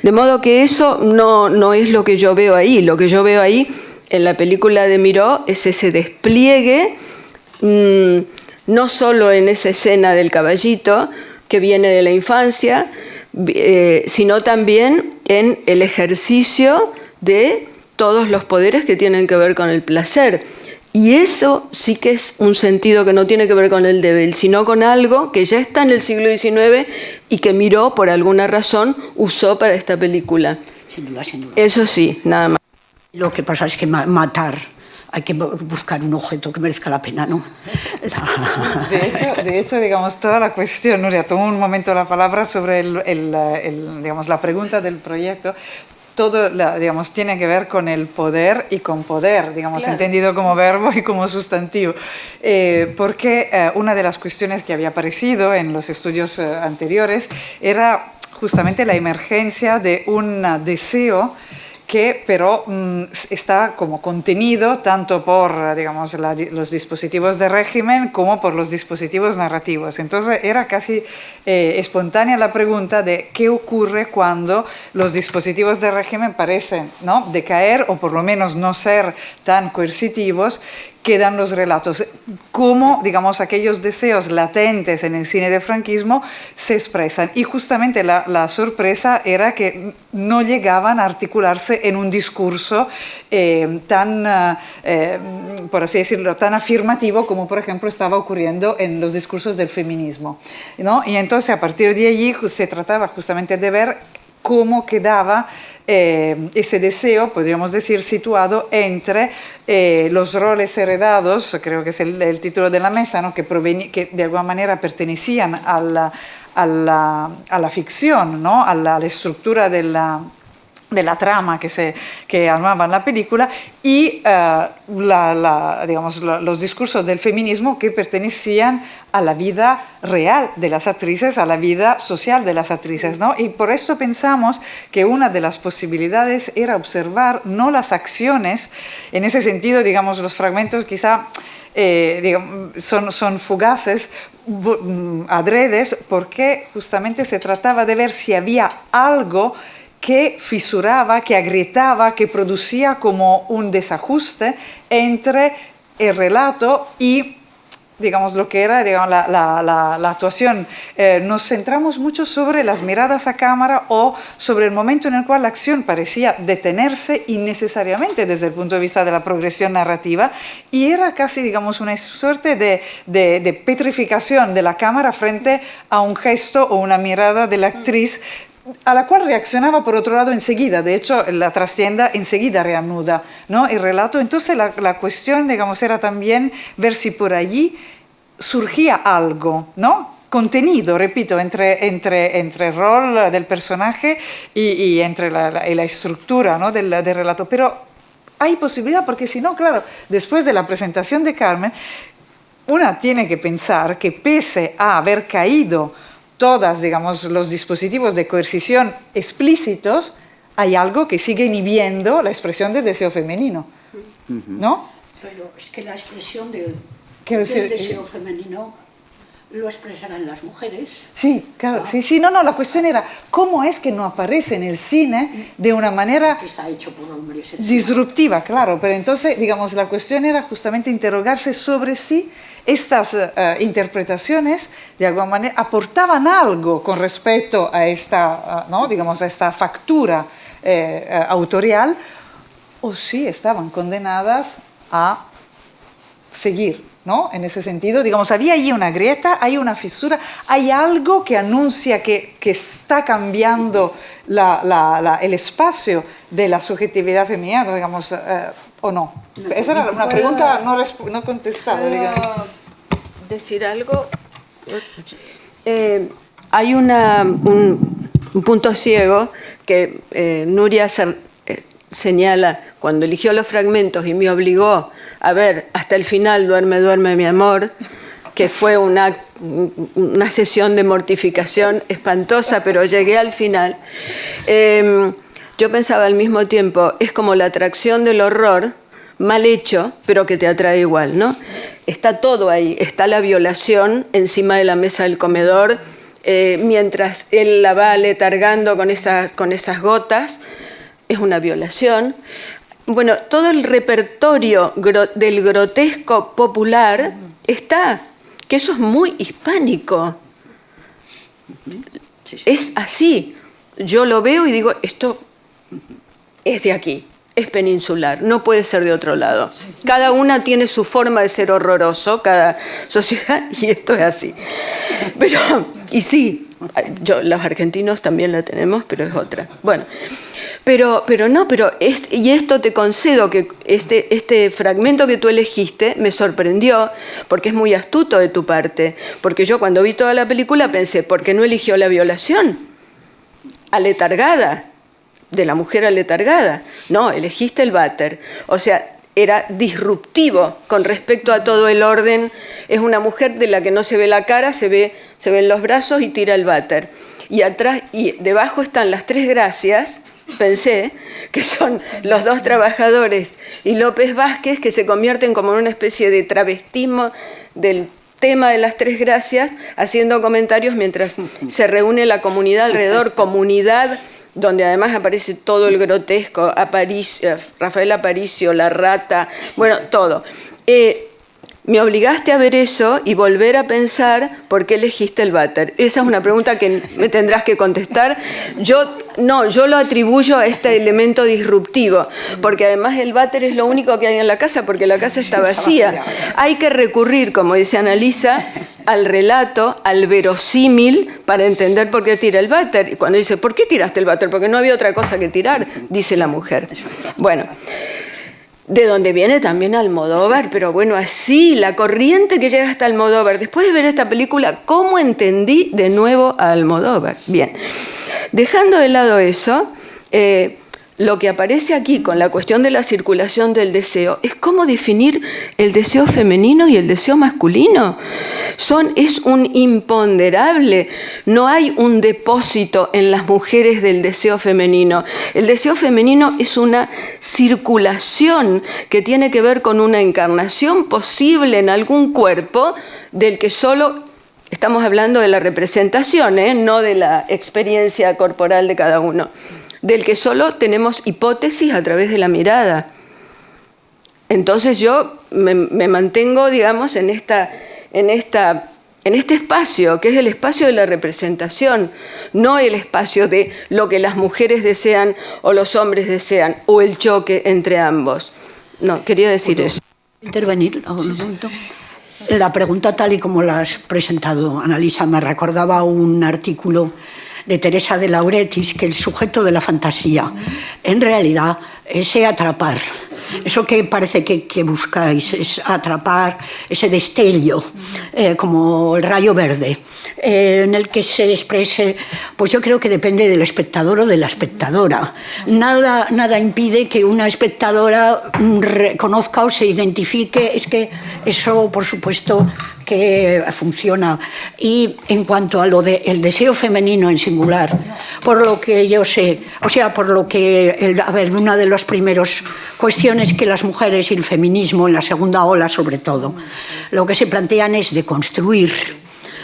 De modo que eso no es lo que yo veo ahí. Lo que yo veo ahí en la película de Miró es ese despliegue, no solo en esa escena del caballito que viene de la infancia, sino también en el ejercicio de todos los poderes que tienen que ver con el placer. Y eso sí que es un sentido que no tiene que ver con el débil, sino con algo que ya está en el siglo XIX y que Miró, por alguna razón, usó para esta película. Sin duda, sin duda. Eso sí, nada más. Lo que pasa es que matar, hay que buscar un objeto que merezca la pena, ¿no? De hecho, digamos, toda la cuestión, Nuria, tomo un momento la palabra sobre digamos, la pregunta del proyecto. Todo, digamos, tiene que ver con el poder y con poder, digamos, claro, entendido como verbo y como sustantivo. Porque una de las cuestiones que había aparecido en los estudios anteriores era justamente la emergencia de un deseo que pero está como contenido tanto por, digamos, los dispositivos de régimen como por los dispositivos narrativos. Entonces era casi espontánea la pregunta de qué ocurre cuando los dispositivos de régimen parecen, ¿no?, decaer o por lo menos no ser tan coercitivos. Quedan los relatos, cómo, digamos, aquellos deseos latentes en el cine de franquismo se expresan. Y justamente la sorpresa era que no llegaban a articularse en un discurso tan, por así decirlo, tan afirmativo como, por ejemplo, estaba ocurriendo en los discursos del feminismo, ¿no? Y entonces, a partir de allí, se trataba justamente de ver cómo quedaba ese deseo, podríamos decir, situado entre los roles heredados, creo que es el título de la mesa, ¿no?, que de alguna manera pertenecían a la ficción, ¿no?, a la estructura de la trama que armaba en la película, y digamos, los discursos del feminismo que pertenecían a la vida real de las actrices, a la vida social de las actrices, ¿no? Y por esto pensamos que una de las posibilidades era observar no las acciones, en ese sentido, digamos, los fragmentos quizá digamos, son fugaces, adredes, porque justamente se trataba de ver si había algo que fisuraba, que agrietaba, que producía como un desajuste entre el relato y, digamos, lo que era, digamos, la actuación. Nos centramos mucho sobre las miradas a cámara o sobre el momento en el cual la acción parecía detenerse innecesariamente desde el punto de vista de la progresión narrativa, y era casi, digamos, una suerte de petrificación de la cámara frente a un gesto o una mirada de la actriz, a la cual reaccionaba por otro lado enseguida. De hecho, la trastienda enseguida reanuda, ¿no?, el relato. Entonces la cuestión, digamos, era también ver si por allí surgía algo, ¿no?, contenido, repito, entre el rol del personaje y entre la estructura, ¿no?, del relato. Pero hay posibilidad, porque si no, claro, después de la presentación de Carmen, una tiene que pensar que pese a haber caído todas, digamos, los dispositivos de coercición explícitos, hay algo que sigue inhibiendo la expresión del deseo femenino, ¿no? Pero es que la expresión del decir, deseo femenino lo expresarán las mujeres. Sí, claro, sí, no, la cuestión era cómo es que no aparece en el cine de una manera que está hecho por hombres disruptiva, claro, pero entonces, digamos, la cuestión era justamente interrogarse sobre si estas interpretaciones de alguna manera aportaban algo con respecto a esta, ¿no?, digamos, a esta factura autorial, o si estaban condenadas a seguir, ¿no? En ese sentido, digamos, había allí una grieta, hay una fisura, hay algo que anuncia que está cambiando el espacio de la subjetividad femenina, digamos, o no. Esa era una pregunta no contestada, digamos. ¿Decir algo? Hay un punto ciego que Nuria señala cuando eligió los fragmentos y me obligó a ver hasta el final Duerme, duerme, mi amor, que fue una sesión de mortificación espantosa, pero llegué al final. Yo pensaba al mismo tiempo, es como la atracción del horror, mal hecho, pero que te atrae igual, ¿no? Está todo ahí, está la violación encima de la mesa del comedor, mientras él la va letargando con esas gotas, es una violación. Bueno, todo el repertorio del grotesco popular está, que eso es muy hispánico. Es así. Yo lo veo y digo, esto es de aquí, es peninsular, no puede ser de otro lado. Cada una tiene su forma de ser horroroso, cada sociedad, y esto es así. Pero, y sí, los argentinos también la tenemos, pero es otra. Bueno, pero y esto te concedo que este fragmento que tú elegiste me sorprendió, porque es muy astuto de tu parte, porque yo cuando vi toda la película pensé, ¿por qué no eligió la violación? Aletargada, de la mujer aletargada. No, elegiste el váter. O sea, era disruptivo con respecto a todo el orden. Es una mujer de la que no se ve la cara, se ven los brazos y tira el váter. Y atrás y debajo están las tres gracias, pensé, que son los dos trabajadores y López Vázquez, que se convierten como en una especie de travestismo del tema de las tres gracias, haciendo comentarios mientras se reúne la comunidad alrededor, comunidad donde además aparece todo el grotesco, Rafael Aparicio, la rata, bueno, todo. Me obligaste a ver eso y volver a pensar por qué elegiste el váter. Esa es una pregunta que me tendrás que contestar. Yo lo atribuyo a este elemento disruptivo, porque además el váter es lo único que hay en la casa, porque la casa está vacía. Hay que recurrir, como dice Annalisa, al relato, al verosímil, para entender por qué tira el váter. Y cuando dice, ¿por qué tiraste el váter? Porque no había otra cosa que tirar, dice la mujer. Bueno, de donde viene también Almodóvar, pero bueno, así, la corriente que llega hasta Almodóvar. Después de ver esta película, ¿cómo entendí de nuevo a Almodóvar? Bien, dejando de lado eso, lo que aparece aquí con la cuestión de la circulación del deseo es cómo definir el deseo femenino y el deseo masculino. Es un imponderable. No hay un depósito en las mujeres del deseo femenino. El deseo femenino es una circulación que tiene que ver con una encarnación posible en algún cuerpo del que solo estamos hablando de la representación, no de la experiencia corporal de cada uno, del que solo tenemos hipótesis a través de la mirada. Entonces yo me mantengo, digamos, en este espacio, que es el espacio de la representación, no el espacio de lo que las mujeres desean o los hombres desean, o el choque entre ambos. No, quería decir eso. ¿Intervenir? La pregunta, tal y como la has presentado, Annalisa, me recordaba un artículo de Teresa de Lauretis, que el sujeto de la fantasía, en realidad, ese atrapar eso que parece que buscáis, es atrapar ese destello, como el rayo verde, en el que se exprese, pues yo creo que depende del espectador o de la espectadora. Nada impide que una espectadora reconozca o se identifique, es que eso, por supuesto, que funciona. Y en cuanto a lo del deseo femenino en singular, por lo que yo sé, o sea, por lo que, a ver, una de las primeras cuestiones que las mujeres y el feminismo, en la segunda ola sobre todo, lo que se plantean es de construir.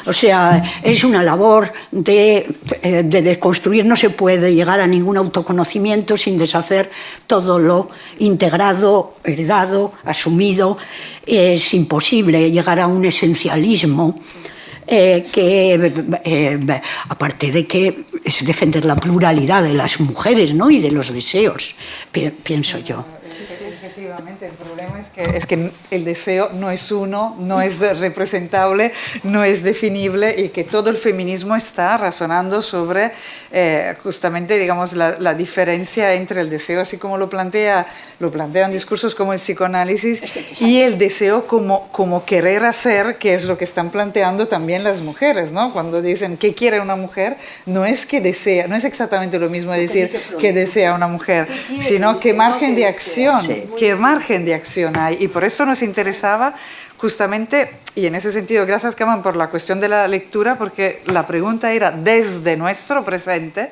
O sea, es una labor de construir. No se puede llegar a ningún autoconocimiento sin deshacer todo lo integrado, heredado, asumido. Es imposible llegar a un esencialismo aparte de que es defender la pluralidad de las mujeres, ¿no? Y de los deseos, pienso yo. Efectivamente, el problema es que el deseo no es uno, no es representable, no es definible, y que todo el feminismo está razonando sobre justamente, digamos, la diferencia entre el deseo, así como lo plantean discursos como el psicoanálisis, y el deseo como querer hacer, que es lo que están planteando también las mujeres, ¿no? Cuando dicen qué quiere una mujer, no es que desea, no es exactamente lo mismo decir que desea una mujer, sino qué margen de acción, qué margen de acción hay. Y por eso nos interesaba justamente, y en ese sentido, gracias Carmen por la cuestión de la lectura, porque la pregunta era desde nuestro presente,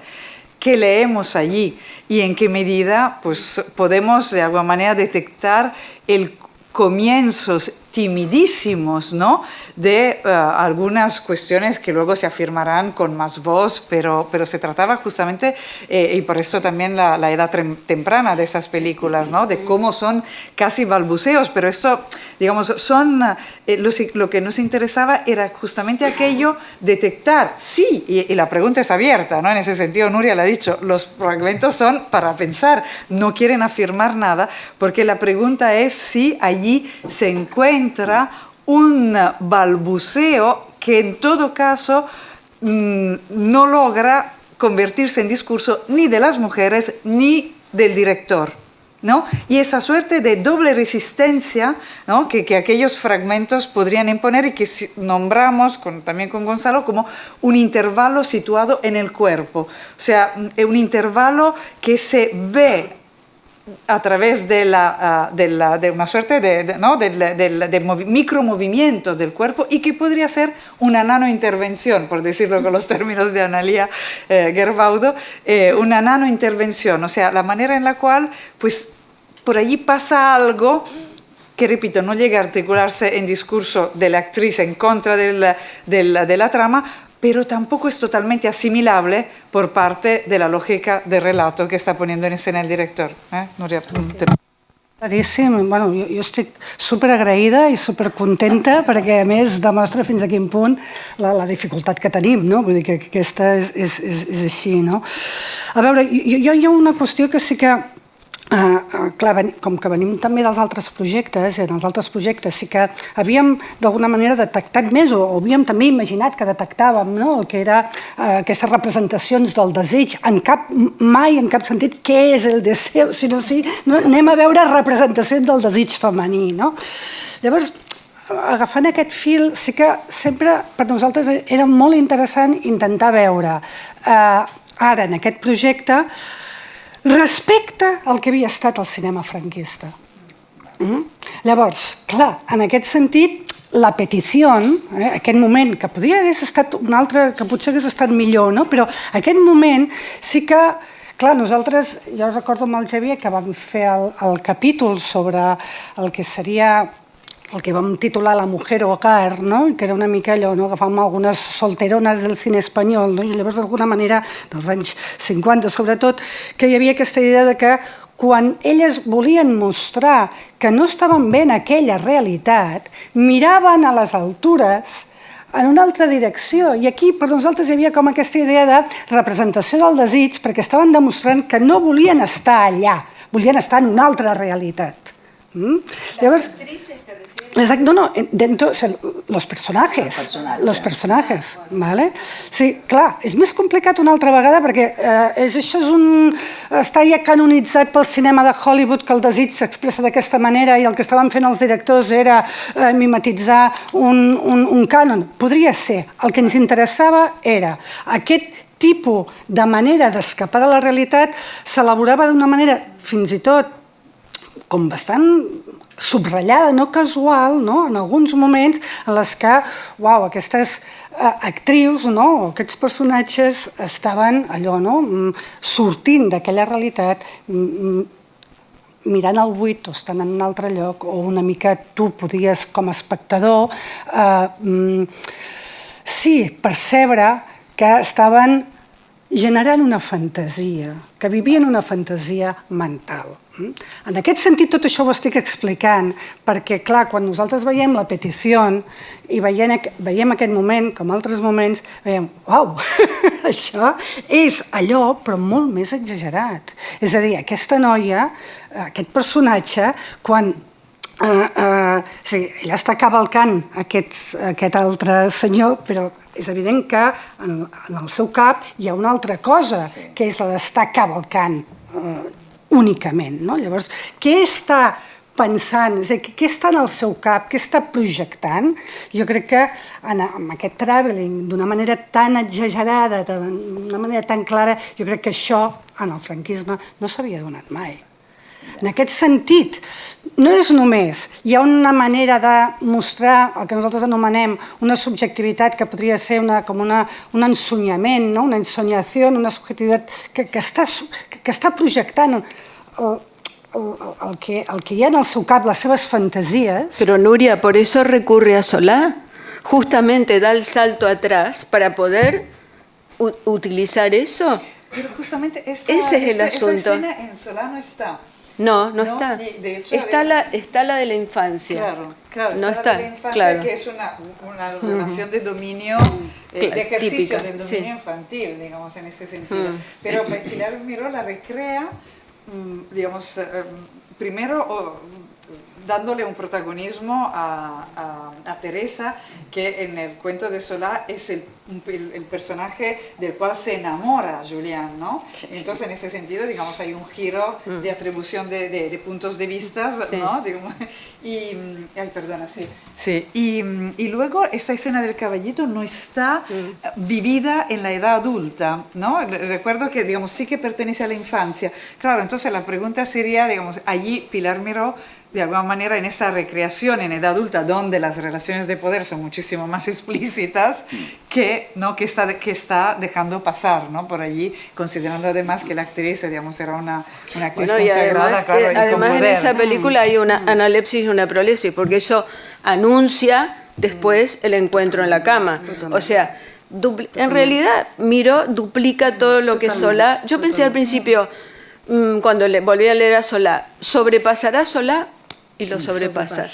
¿qué leemos allí? Y en qué medida pues, podemos de alguna manera detectar el comienzos timidísimos, ¿no? De algunas cuestiones que luego se afirmarán con más voz, pero se trataba justamente, y por eso también la edad temprana de esas películas, ¿no? De cómo son casi balbuceos, pero esto, digamos, son, lo que nos interesaba era justamente aquello, detectar, sí, y la pregunta es abierta, ¿no? En ese sentido, Nuria lo ha dicho, los fragmentos son para pensar, no quieren afirmar nada, porque la pregunta es si allí se encuentra un balbuceo que en todo caso no logra convertirse en discurso ni de las mujeres ni del director, ¿no? Y esa suerte de doble resistencia, ¿no? que aquellos fragmentos podrían imponer y que nombramos también con Gonzalo como un intervalo situado en el cuerpo, o sea, un intervalo que se ve a través de una suerte de micromovimientos del cuerpo, y que podría ser una nanointervención, por decirlo con los términos de Analia Gerbaudo, una nanointervención, o sea, la manera en la cual pues, por allí pasa algo que, repito, no llega a articularse en discurso de la actriz en contra de la trama, pero tampoco es totalmente asimilable por parte de la lógica de relato que está poniendo en escena el director. Núria, Claríssim. Bueno, jo estic superagraïda i supercontenta perquè, a més, demostra fins a quin punt la dificultat que tenim, no? Vull dir que aquesta és així, no? A veure, hi ha una qüestió que sí que clar, com que venim també dels altres projectes, en els altres projectes sí que havíem d'alguna manera detectat més, o havíem també imaginat que detectàvem, no? El que era aquestes representacions del desig, mai en cap sentit què és el deseo, sinó sí, anem a veure representacions del desig femení, no? Llavors, agafant aquest fil, sí que sempre per nosaltres era molt interessant intentar veure ara en aquest projecte respecte al que havia estat el cinema franquista. Llavors, clar, en aquest sentit, la petició, aquest moment, que podria haver estat un altre, que potser hagués estat millor, no? Però aquest moment sí que, clar, nosaltres, jo recordo amb el Xavier que vam fer el capítol sobre el que seria el que vam titular La mujer hogar, no? Que era una mica allò, no? Agafàvem algunes solterones del cine espanyol, no? I llavors d'alguna manera, dels anys 50 sobretot, que hi havia aquesta idea de que quan elles volien mostrar que no estaven bé en aquella realitat, miraven a les altures en una altra direcció. I aquí per nosaltres hi havia com aquesta idea de representació del desig, perquè estaven demostrant que no volien estar allà, volien estar en una altra realitat. Las actrices, ¿te refieres? Exacto, no, dentro, o sea, los personatges, ¿vale? Sí, clar, és més complicat una altra vegada perquè està ja canonitzat pel cinema de Hollywood que el desig s'expressa d'aquesta manera i el que estaven fent els directors era mimetitzar un cànon. Podria ser. El que ens interessava era aquest tipus de manera d'escapar de la realitat s'elaborava d'una manera fins i tot com bastant subratllada, no casual, no? En alguns moments en les que, uau, aquestes actrius, no? Aquests personatges estaven allò, no? Sortint d'aquella realitat, mirant el buit o estant en un altre lloc, o una mica tu podies, com a espectador, sí, percebre que estaven generant una fantasia, que vivien una fantasia mental. En aquest sentit, tot això ho estic explicant perquè, clar, quan nosaltres veiem la petició i veiem aquest moment, com altres moments, veiem, uau, això és allò, però molt més exagerat. És a dir, aquesta noia, aquest personatge, quan ella està cavalcant aquest altre senyor, però és evident que en el seu cap hi ha una altra cosa, que és la d'estar cavalcant únicament. Llavors, què està pensant? Què està en el seu cap? Què està projectant? Jo crec que amb aquest travelling, d'una manera tan exagerada, d'una manera tan clara, jo crec que això, en el franquisme, no s'havia donat mai. En aquest sentit, no és només, hi ha una manera de mostrar el que nosaltres anomenem una subjectivitat que podria ser com un ensonyament, una ensoñació, una subjectivitat que està projectant el que hi ha en el seu cap, les seves fantasies. Pero Nuria, por eso recurre a Solá, justamente da el salto atrás para poder utilizar eso. Pero justamente ese es el asunto. Esa escena en Solá no está. No está. De hecho, está la de la infancia. Claro, no está la de la infancia, que es una relación de dominio, de ejercicio típica, del dominio infantil, digamos, en ese sentido. Pero Pilar Miró la recrea, digamos, primero dándole un protagonismo a Teresa, que en el cuento de Solá es el personaje del cual se enamora Julián, ¿no? Entonces, en ese sentido, digamos, hay un giro de atribución de puntos de vista, ¿no? Digamos, y luego esta escena del caballito no está vivida en la edad adulta, ¿no? Recuerdo que, digamos, sí que pertenece a la infancia. Claro, entonces la pregunta sería, digamos, allí Pilar Miró, de alguna manera, en esta recreación en edad adulta, donde las relaciones de poder son muchísimo más explícitas, que está dejando pasar, ¿no? Por allí, considerando además que la actriz, digamos, era una actriz consagrada, claro, y con además poder. En esa película hay una analepsis y una prolepsis, porque eso anuncia después el encuentro en la cama. O sea, en realidad Miró duplica todo lo que Solá. Yo pensé al principio, cuando volví a leer a Solá, ¿sobrepasará Solá? Y lo sobrepasa.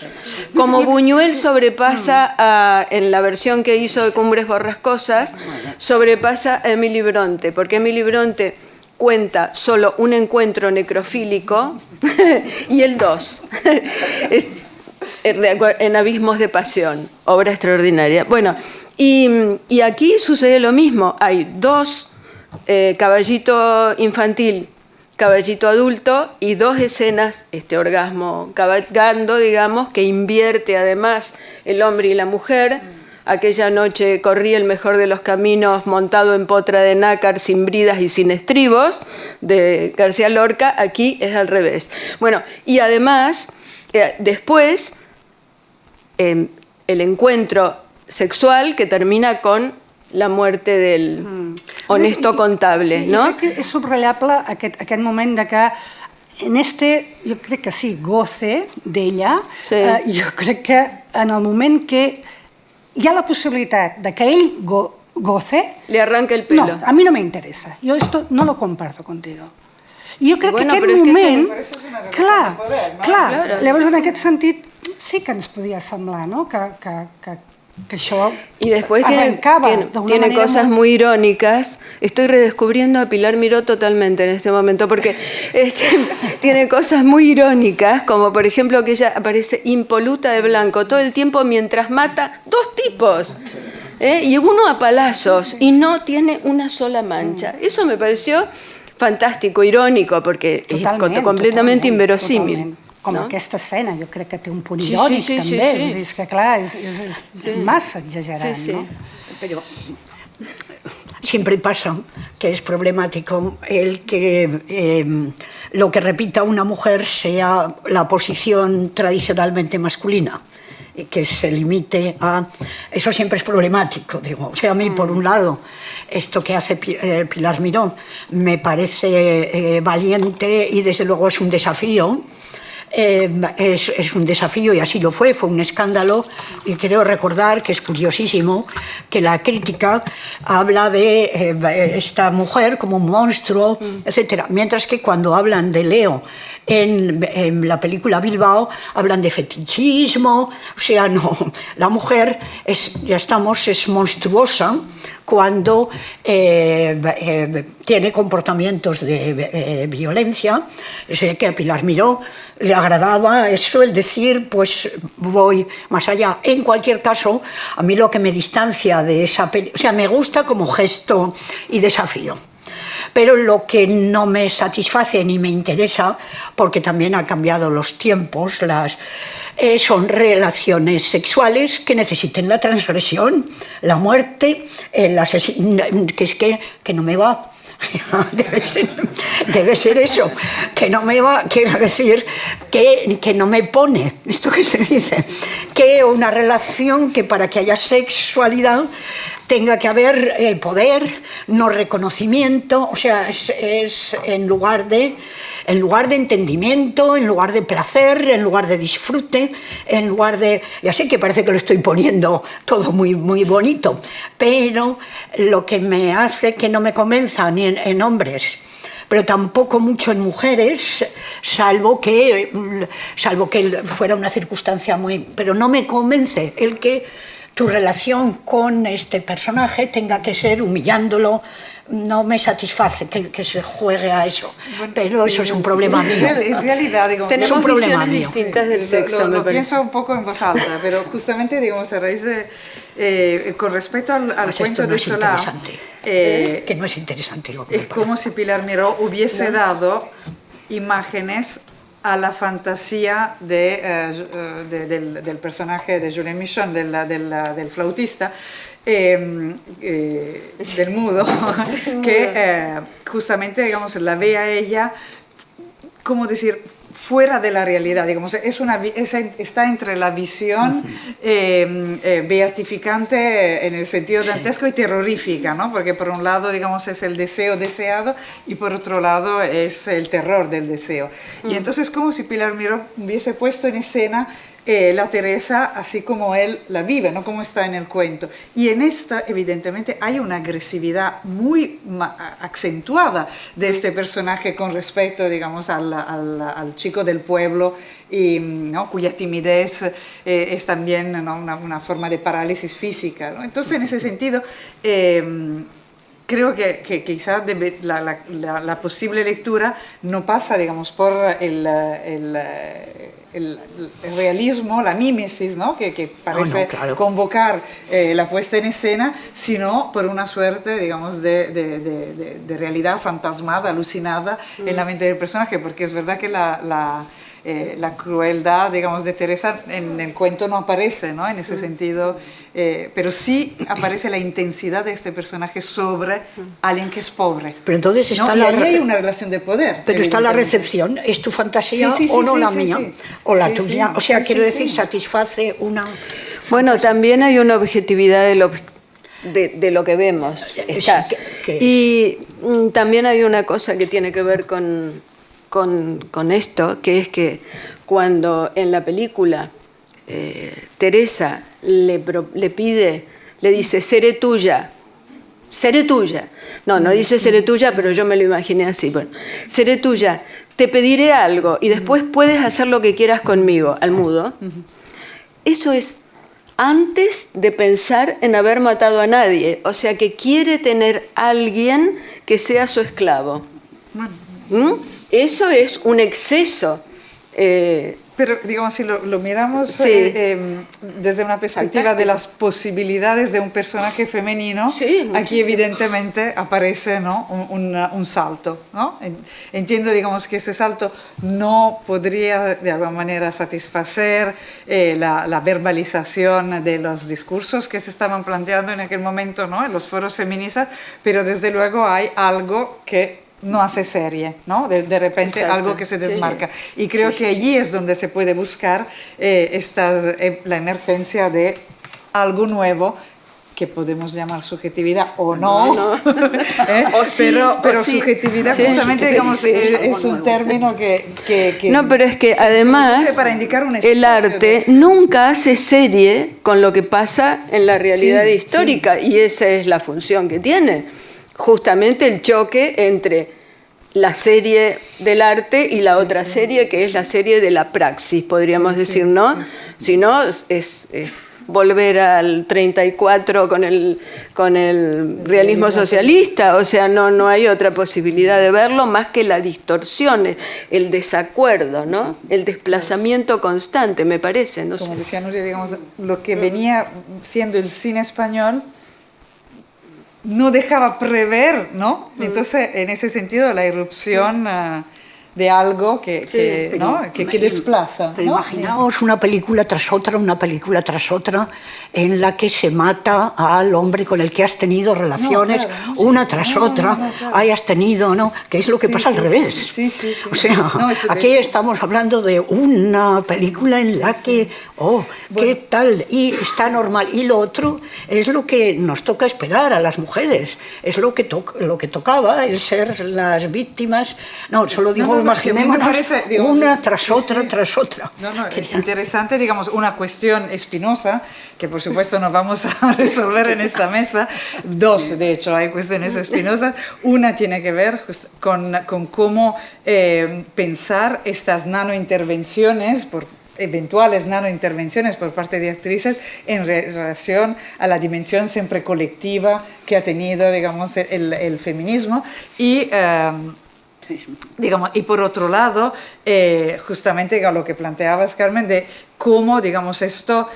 Como Buñuel sobrepasa, en la versión que hizo de Cumbres Borrascosas, sobrepasa a Emily Bronte, porque Emily Bronte cuenta solo un encuentro necrofílico y el 2, en Abismos de Pasión, obra extraordinaria. Bueno, y aquí sucede lo mismo, hay 2, caballito infantil, caballito adulto, y 2 escenas, este orgasmo cabalgando, digamos, que invierte además el hombre y la mujer. Aquella noche corrí el mejor de los caminos montado en potra de nácar, sin bridas y sin estribos, de García Lorca. Aquí es al revés. Bueno, y además, después, el encuentro sexual que termina con la muerte del honesto contable, sí, no? Jo crec que és subratllable aquest moment de que en jo crec que sí, goce d'ella, jo crec que en el moment que hi ha la possibilitat de que ell goce... Le arranca el pelo. No, a mí no me interesa. Yo esto no lo comparto contigo. I jo crec bueno, que aquest moment... Clar, clar, llavors en aquest sentit sí que ens podia semblar, no?, que Que això Y después tiene d'una manera cosas muy irónicas. Estoy redescubriendo a Pilar Miró totalmente en este momento, porque tiene cosas muy irónicas, como por ejemplo que ella aparece impoluta de blanco todo el tiempo mientras mata 2 tipos. Y uno a palazos, y no tiene una sola mancha. Eso me pareció fantástico, irónico, porque es completamente inverosímil. Totalment. Com no? aquesta escena, jo crec que té un punt Sí, irònic sí, sí, també. sí, sí. És que clar, és massa exagerat, Sí, sí. no? Pero siempre pasa que es problemático el que lo que repita una mujer sea la posición tradicionalmente masculina y que se limite a... Eso siempre es problemático, digo. O sea, a mí, por un lado, esto que hace Pilar Miró me parece valiente y desde luego es un desafío. Es un desafío y así lo fue un escándalo, y creo recordar que es curiosísimo que la crítica habla de esta mujer como un monstruo, etcétera, mientras que cuando hablan de Leo en la película Bilbao hablan de fetichismo. O sea, no, la mujer es monstruosa cuando tiene comportamientos de violencia. Sé que a Pilar Miró le agradaba eso, el decir, pues voy más allá. En cualquier caso, a mí lo que me distancia de esa película, o sea, me gusta como gesto y desafío. Pero lo que no me satisface ni me interesa, porque también han cambiado los tiempos, son relaciones sexuales que necesiten la transgresión, la muerte, el asesino, que es que no me va. Debe ser eso, que no me va, quiero decir, que no me pone, esto que se dice, que una relación que para que haya sexualidad tenga que haber poder, no reconocimiento, o sea, es en lugar de entendimiento, en lugar de placer, en lugar de disfrute, en lugar de... Ya sé que parece que lo estoy poniendo todo muy, muy bonito, pero lo que me hace que no me convenza ni en hombres, pero tampoco mucho en mujeres, salvo que fuera una circunstancia muy... Pero no me convence el que tu relación con este personaje tenga que ser humillándolo. No me satisface que se juegue a eso, bueno, pero eso es un problema mío. En realidad, digamos, tenemos visiones distintas del sexo. Lo pienso un poco en voz alta, pero justamente, digamos, a raíz de, con respecto al pues cuento no de es Solá, que no es interesante lo que es como si Pilar Miró hubiese dado imágenes a la fantasía del personaje de Julien Michon, del flautista, del mudo, que justamente, digamos, la ve a ella, ¿cómo decir?, fuera de la realidad, digamos, está entre la visión beatificante en el sentido dantesco y terrorífica, ¿no? Porque por un lado, digamos, es el deseo deseado y por otro lado es el terror del deseo. Y entonces como si Pilar Miró hubiese puesto en escena la Teresa así como él la vive, no como está en el cuento. Y en esta, evidentemente, hay una agresividad muy acentuada de este personaje con respecto, digamos, al chico del pueblo, y, ¿no?, cuya timidez es también, ¿no?, una forma de parálisis física, ¿no? Entonces, en ese sentido, creo que quizá la posible lectura no pasa, digamos, por el realismo, la mímesis, ¿no?, que parece convocar la puesta en escena, sino por una suerte, digamos, de realidad fantasmada, alucinada en la mente del personaje, porque es verdad que la crueldad, digamos, de Teresa en el cuento no aparece, ¿no?, en ese sentido, pero sí aparece la intensidad de este personaje sobre alguien que es pobre. Pero entonces está ¿no? Y ahí hay una relación de poder. Pero está la recepción, ¿es tu fantasía o no la mía? O la tuya, o sea, quiero decir, satisface una... Bueno, también hay una objetividad de lo que vemos. Está. Y también hay una cosa que tiene que ver con esto, que es que cuando en la película Teresa le dice, seré tuya. No dice seré tuya, pero yo me lo imaginé así. Bueno, seré tuya, te pediré algo y después puedes hacer lo que quieras conmigo, al mudo. Eso es antes de pensar en haber matado a nadie. O sea, que quiere tener a alguien que sea su esclavo. Eso es un exceso. Pero, digamos, si lo miramos desde una perspectiva de las posibilidades de un personaje femenino, aquí evidentemente aparece, ¿no?, un salto, ¿no? Entiendo, digamos, que ese salto no podría de alguna manera satisfacer la verbalización de los discursos que se estaban planteando en aquel momento, ¿no?, en los foros feministas, pero desde luego hay algo que no hace serie, ¿no? De repente algo que se desmarca. Y creo que allí es donde se puede buscar la emergencia de algo nuevo que podemos llamar subjetividad o no, pero subjetividad justamente digamos, es un término que no, pero es que además para indicar un el arte nunca hace serie con lo que pasa en la realidad histórica y esa es la función que tiene. Justamente el choque entre la serie del arte y la otra serie, que es la serie de la praxis, podríamos decir, ¿no? Si no, es volver al 34 con el realismo socialista, o sea, no hay otra posibilidad de verlo más que la distorsión, el desacuerdo, ¿no? El desplazamiento constante, me parece, no sé. Como decía Nuria, digamos, lo que venía siendo el cine español no dejaba prever, ¿no? Entonces, en ese sentido, la irrupción de algo que desplaza. Pero ¿no? imaginaos una película tras otra, en la que se mata al hombre con el que has tenido relaciones, una tras otra, hayas tenido, ¿no? Que es lo que pasa al revés. O sea, aquí estamos hablando de una película en la que, ¿qué tal? Y está normal. Y lo otro es lo que nos toca esperar a las mujeres. Es lo que tocaba, el ser las víctimas. No, solo digo, imaginémonos una tras otra. Interesante, digamos, una cuestión espinosa, que por supuesto no vamos a resolver en esta mesa. Dos, de hecho, hay cuestiones espinosas. Una tiene que ver con cómo pensar estas nanointervenciones, eventuales nanointervenciones por parte de actrices en relación a la dimensión siempre colectiva que ha tenido, digamos, el feminismo y... digamos, y por otro lado, justamente lo que planteabas, Carmen, de cómo, digamos, esto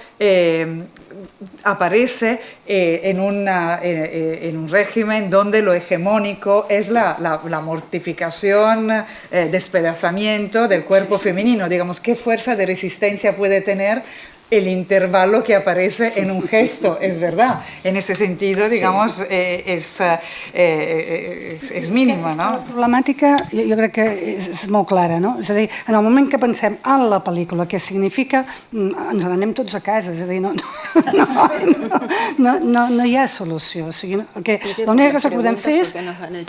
aparece en un régimen donde lo hegemónico es la mortificación, despedazamiento del cuerpo femenino. Digamos, ¿qué fuerza de resistencia puede tener el intervalo que aparece en un gesto? Es verdad, en ese sentido, digamos, es mínima, no? La problemàtica jo crec que és molt clara, no? És a dir, en el moment que pensem en la pel·lícula, què significa, ens n'anem tots a casa, és a dir, no hi ha solució. O sigui, l'única cosa que podem fer és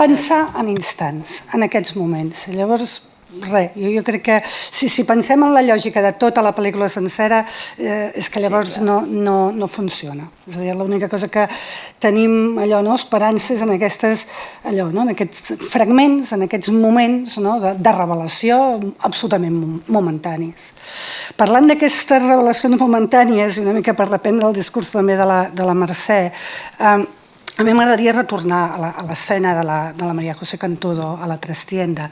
pensar en instants, en aquests moments. Llavors, res, jo crec que si pensem en la lògica de tota la pel·lícula sencera és que llavors no funciona. És a dir, l'única cosa que tenim esperances en aquests fragments, en aquests moments de revelació absolutament momentanis. Parlant d'aquestes revelacions momentànies, i una mica per reprendre el discurs també de la Mercè, a mi m'agradaria retornar a l'escena de la María José Cantudo, a la trastienda.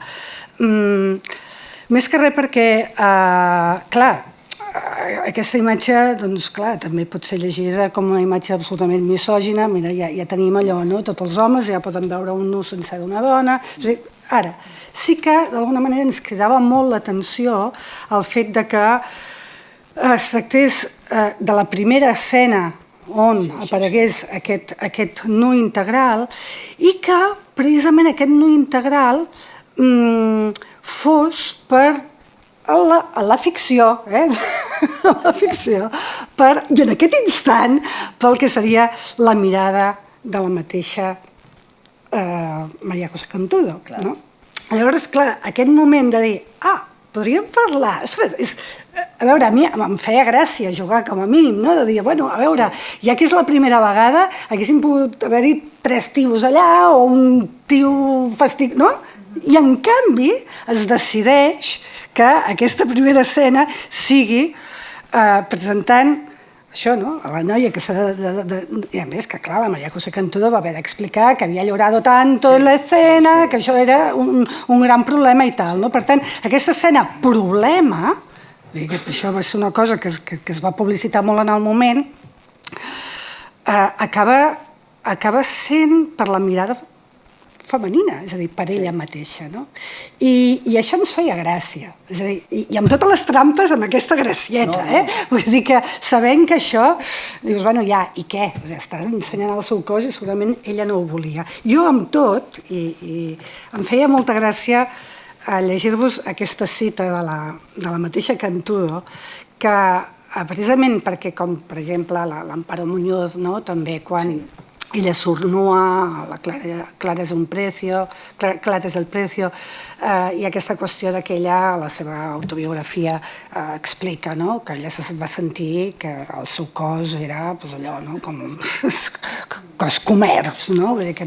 Més que res perquè, clar, aquesta imatge, doncs clar, també pot ser llegida com una imatge absolutament misògina. Mira, ja tenim allò, no? Tots els homes ja poden veure un nu sencer d'una dona. Ara, sí que d'alguna manera ens cridava molt l'atenció el fet de que es tractés de la primera escena on aparegués aquest nu integral i que precisament aquest nu integral fos per la ficció, la ficció, i en aquest instant pel que seria la mirada de la mateixa María José Cantudo. Llavors, clar, aquest moment de dir, podríem parlar... A veure, a mi em feia gràcia jugar com a mínim, de dir, bueno, a veure, ja que és la primera vegada, haguéssim pogut haver-hi 3 tios allà o un tio fastig... no? I en canvi es decideix que aquesta primera escena sigui presentant això, no? A la noia que s'ha I a més que, clar, la María José Cantudo va haver d'explicar que havia llorado tanto en l'escena, que això era un gran problema i tal, no? Per tant, aquesta escena problema, això va ser una cosa que es va publicitar molt en el moment, acaba sent per la mirada femenina, és a dir, per ella mateixa, no? I això ens feia gràcia, és a dir, i amb totes les trampes amb aquesta gracieta, Vull dir que sabent que això, dius, bueno, ja, i què? Estàs ensenyant el seu cos i segurament ella no ho volia. Jo amb tot, i em feia molta gràcia llegir-vos aquesta cita de la mateixa Cantudo, que precisament perquè, com per exemple l'Amparo Muñoz, també quan ella surt nua, la Clara és un precio, Clara és el precio, i aquesta qüestió que ella, a la seva autobiografia, explica que ella va sentir que el seu cos era allò, com cos comerç, vull dir que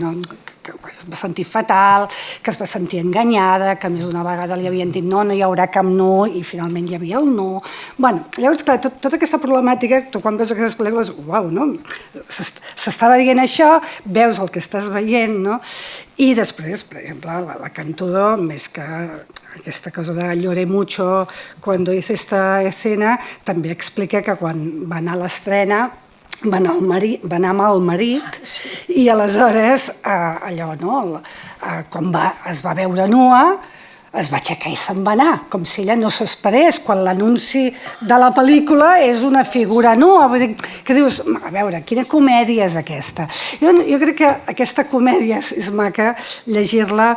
es va sentir fatal, que es va sentir enganyada, que més d'una vegada li havien dit no hi haurà cap no, i finalment hi havia el no. Llavors, clar, tota aquesta problemàtica, tu quan veus aquestes pel·lícules, uau, s'estava dient això, veus el que estàs veient, i després, per exemple, la Cantudo, més que aquesta cosa de lloré mucho cuando hice esta escena, també explica que quan va anar a l'estrena va anar amb el marit i aleshores allò, quan es va veure nua es va aixecar i se'n va anar, com si ella no s'esperés, quan l'anunci de la pel·lícula és una figura nua. Vull dir, que dius, a veure, quina comèdia és aquesta? Jo crec que aquesta comèdia és maca llegir-la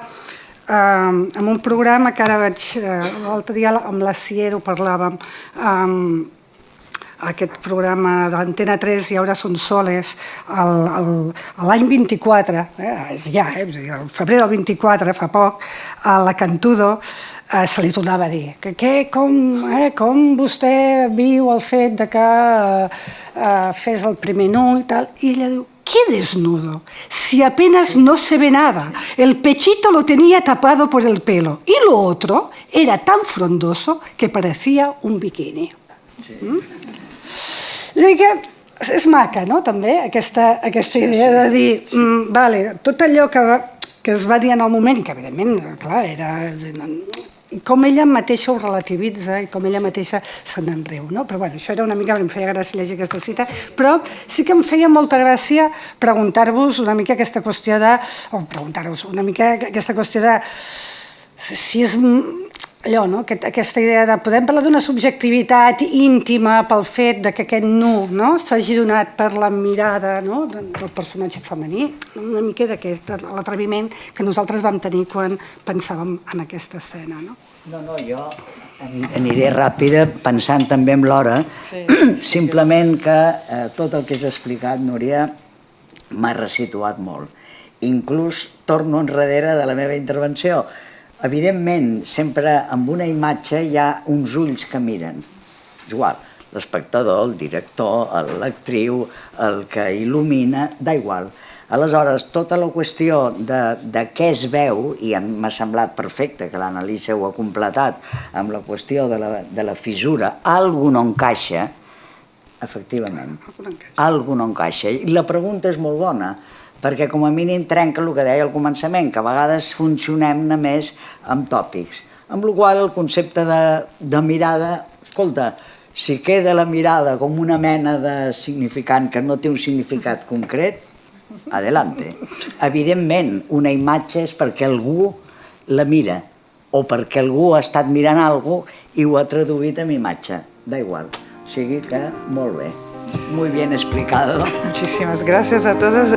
en un programa que ara vaig... L'altre dia amb la Ciero parlàvem, aquest programa de l'Antena 3 i ara són soles, l'any 24, és ja, el febrer del 24, fa poc, a la Cantudo se li tornava a dir com vostè viu el fet que fes el primer nu i tal, i ella diu, ¿qué desnudo? Si apenas no se ve nada. El pechito lo tenía tapado por el pelo y lo otro era tan frondoso que parecía un bikini. És a dir que és maca, també, aquesta idea de dir, vale, tot allò que es va dir en el moment, i que evidentment, clar, era... com ella mateixa ho relativitza i com ella mateixa se n'en riu, no? Però bueno, això era una mica, em feia gràcia llegir aquesta cita, però sí que em feia molta gràcia preguntar-vos una mica aquesta qüestió de... o preguntar-vos una mica aquesta qüestió de... si és... allò, aquesta idea de podem parlar d'una subjectivitat íntima pel fet que aquest nu s'hagi donat per la mirada del personatge femení, una mica d'aquest l'atreviment que nosaltres vam tenir quan pensàvem en aquesta escena. No, jo aniré ràpida pensant també en l'hora, simplement que tot el que has explicat, Núria, m'ha resituat molt. Inclús torno enrere de la meva intervenció. Evidentment, sempre amb una imatge hi ha uns ulls que miren. És igual, l'espectador, el director, l'actriu, el que il·lumina, igual. Aleshores, tota la qüestió de què es veu, i m'ha semblat perfecte que l'Analícia ho ha completat amb la qüestió de la fissura, algú no encaixa, efectivament, algú no encaixa. I la pregunta és molt bona, perquè com a mínim trenca el que deia al començament, que a vegades funcionem només amb tòpics. Amb la qual cosa el concepte de mirada, escolta, si queda la mirada com una mena de significant que no té un significat concret, adelante. Evidentment, una imatge és perquè algú la mira, o perquè algú ha estat mirant alguna cosa i ho ha traduït en imatge. Da igual. O sigui que, molt bé. Muy bien explicado. Muchísimas gracias a todas.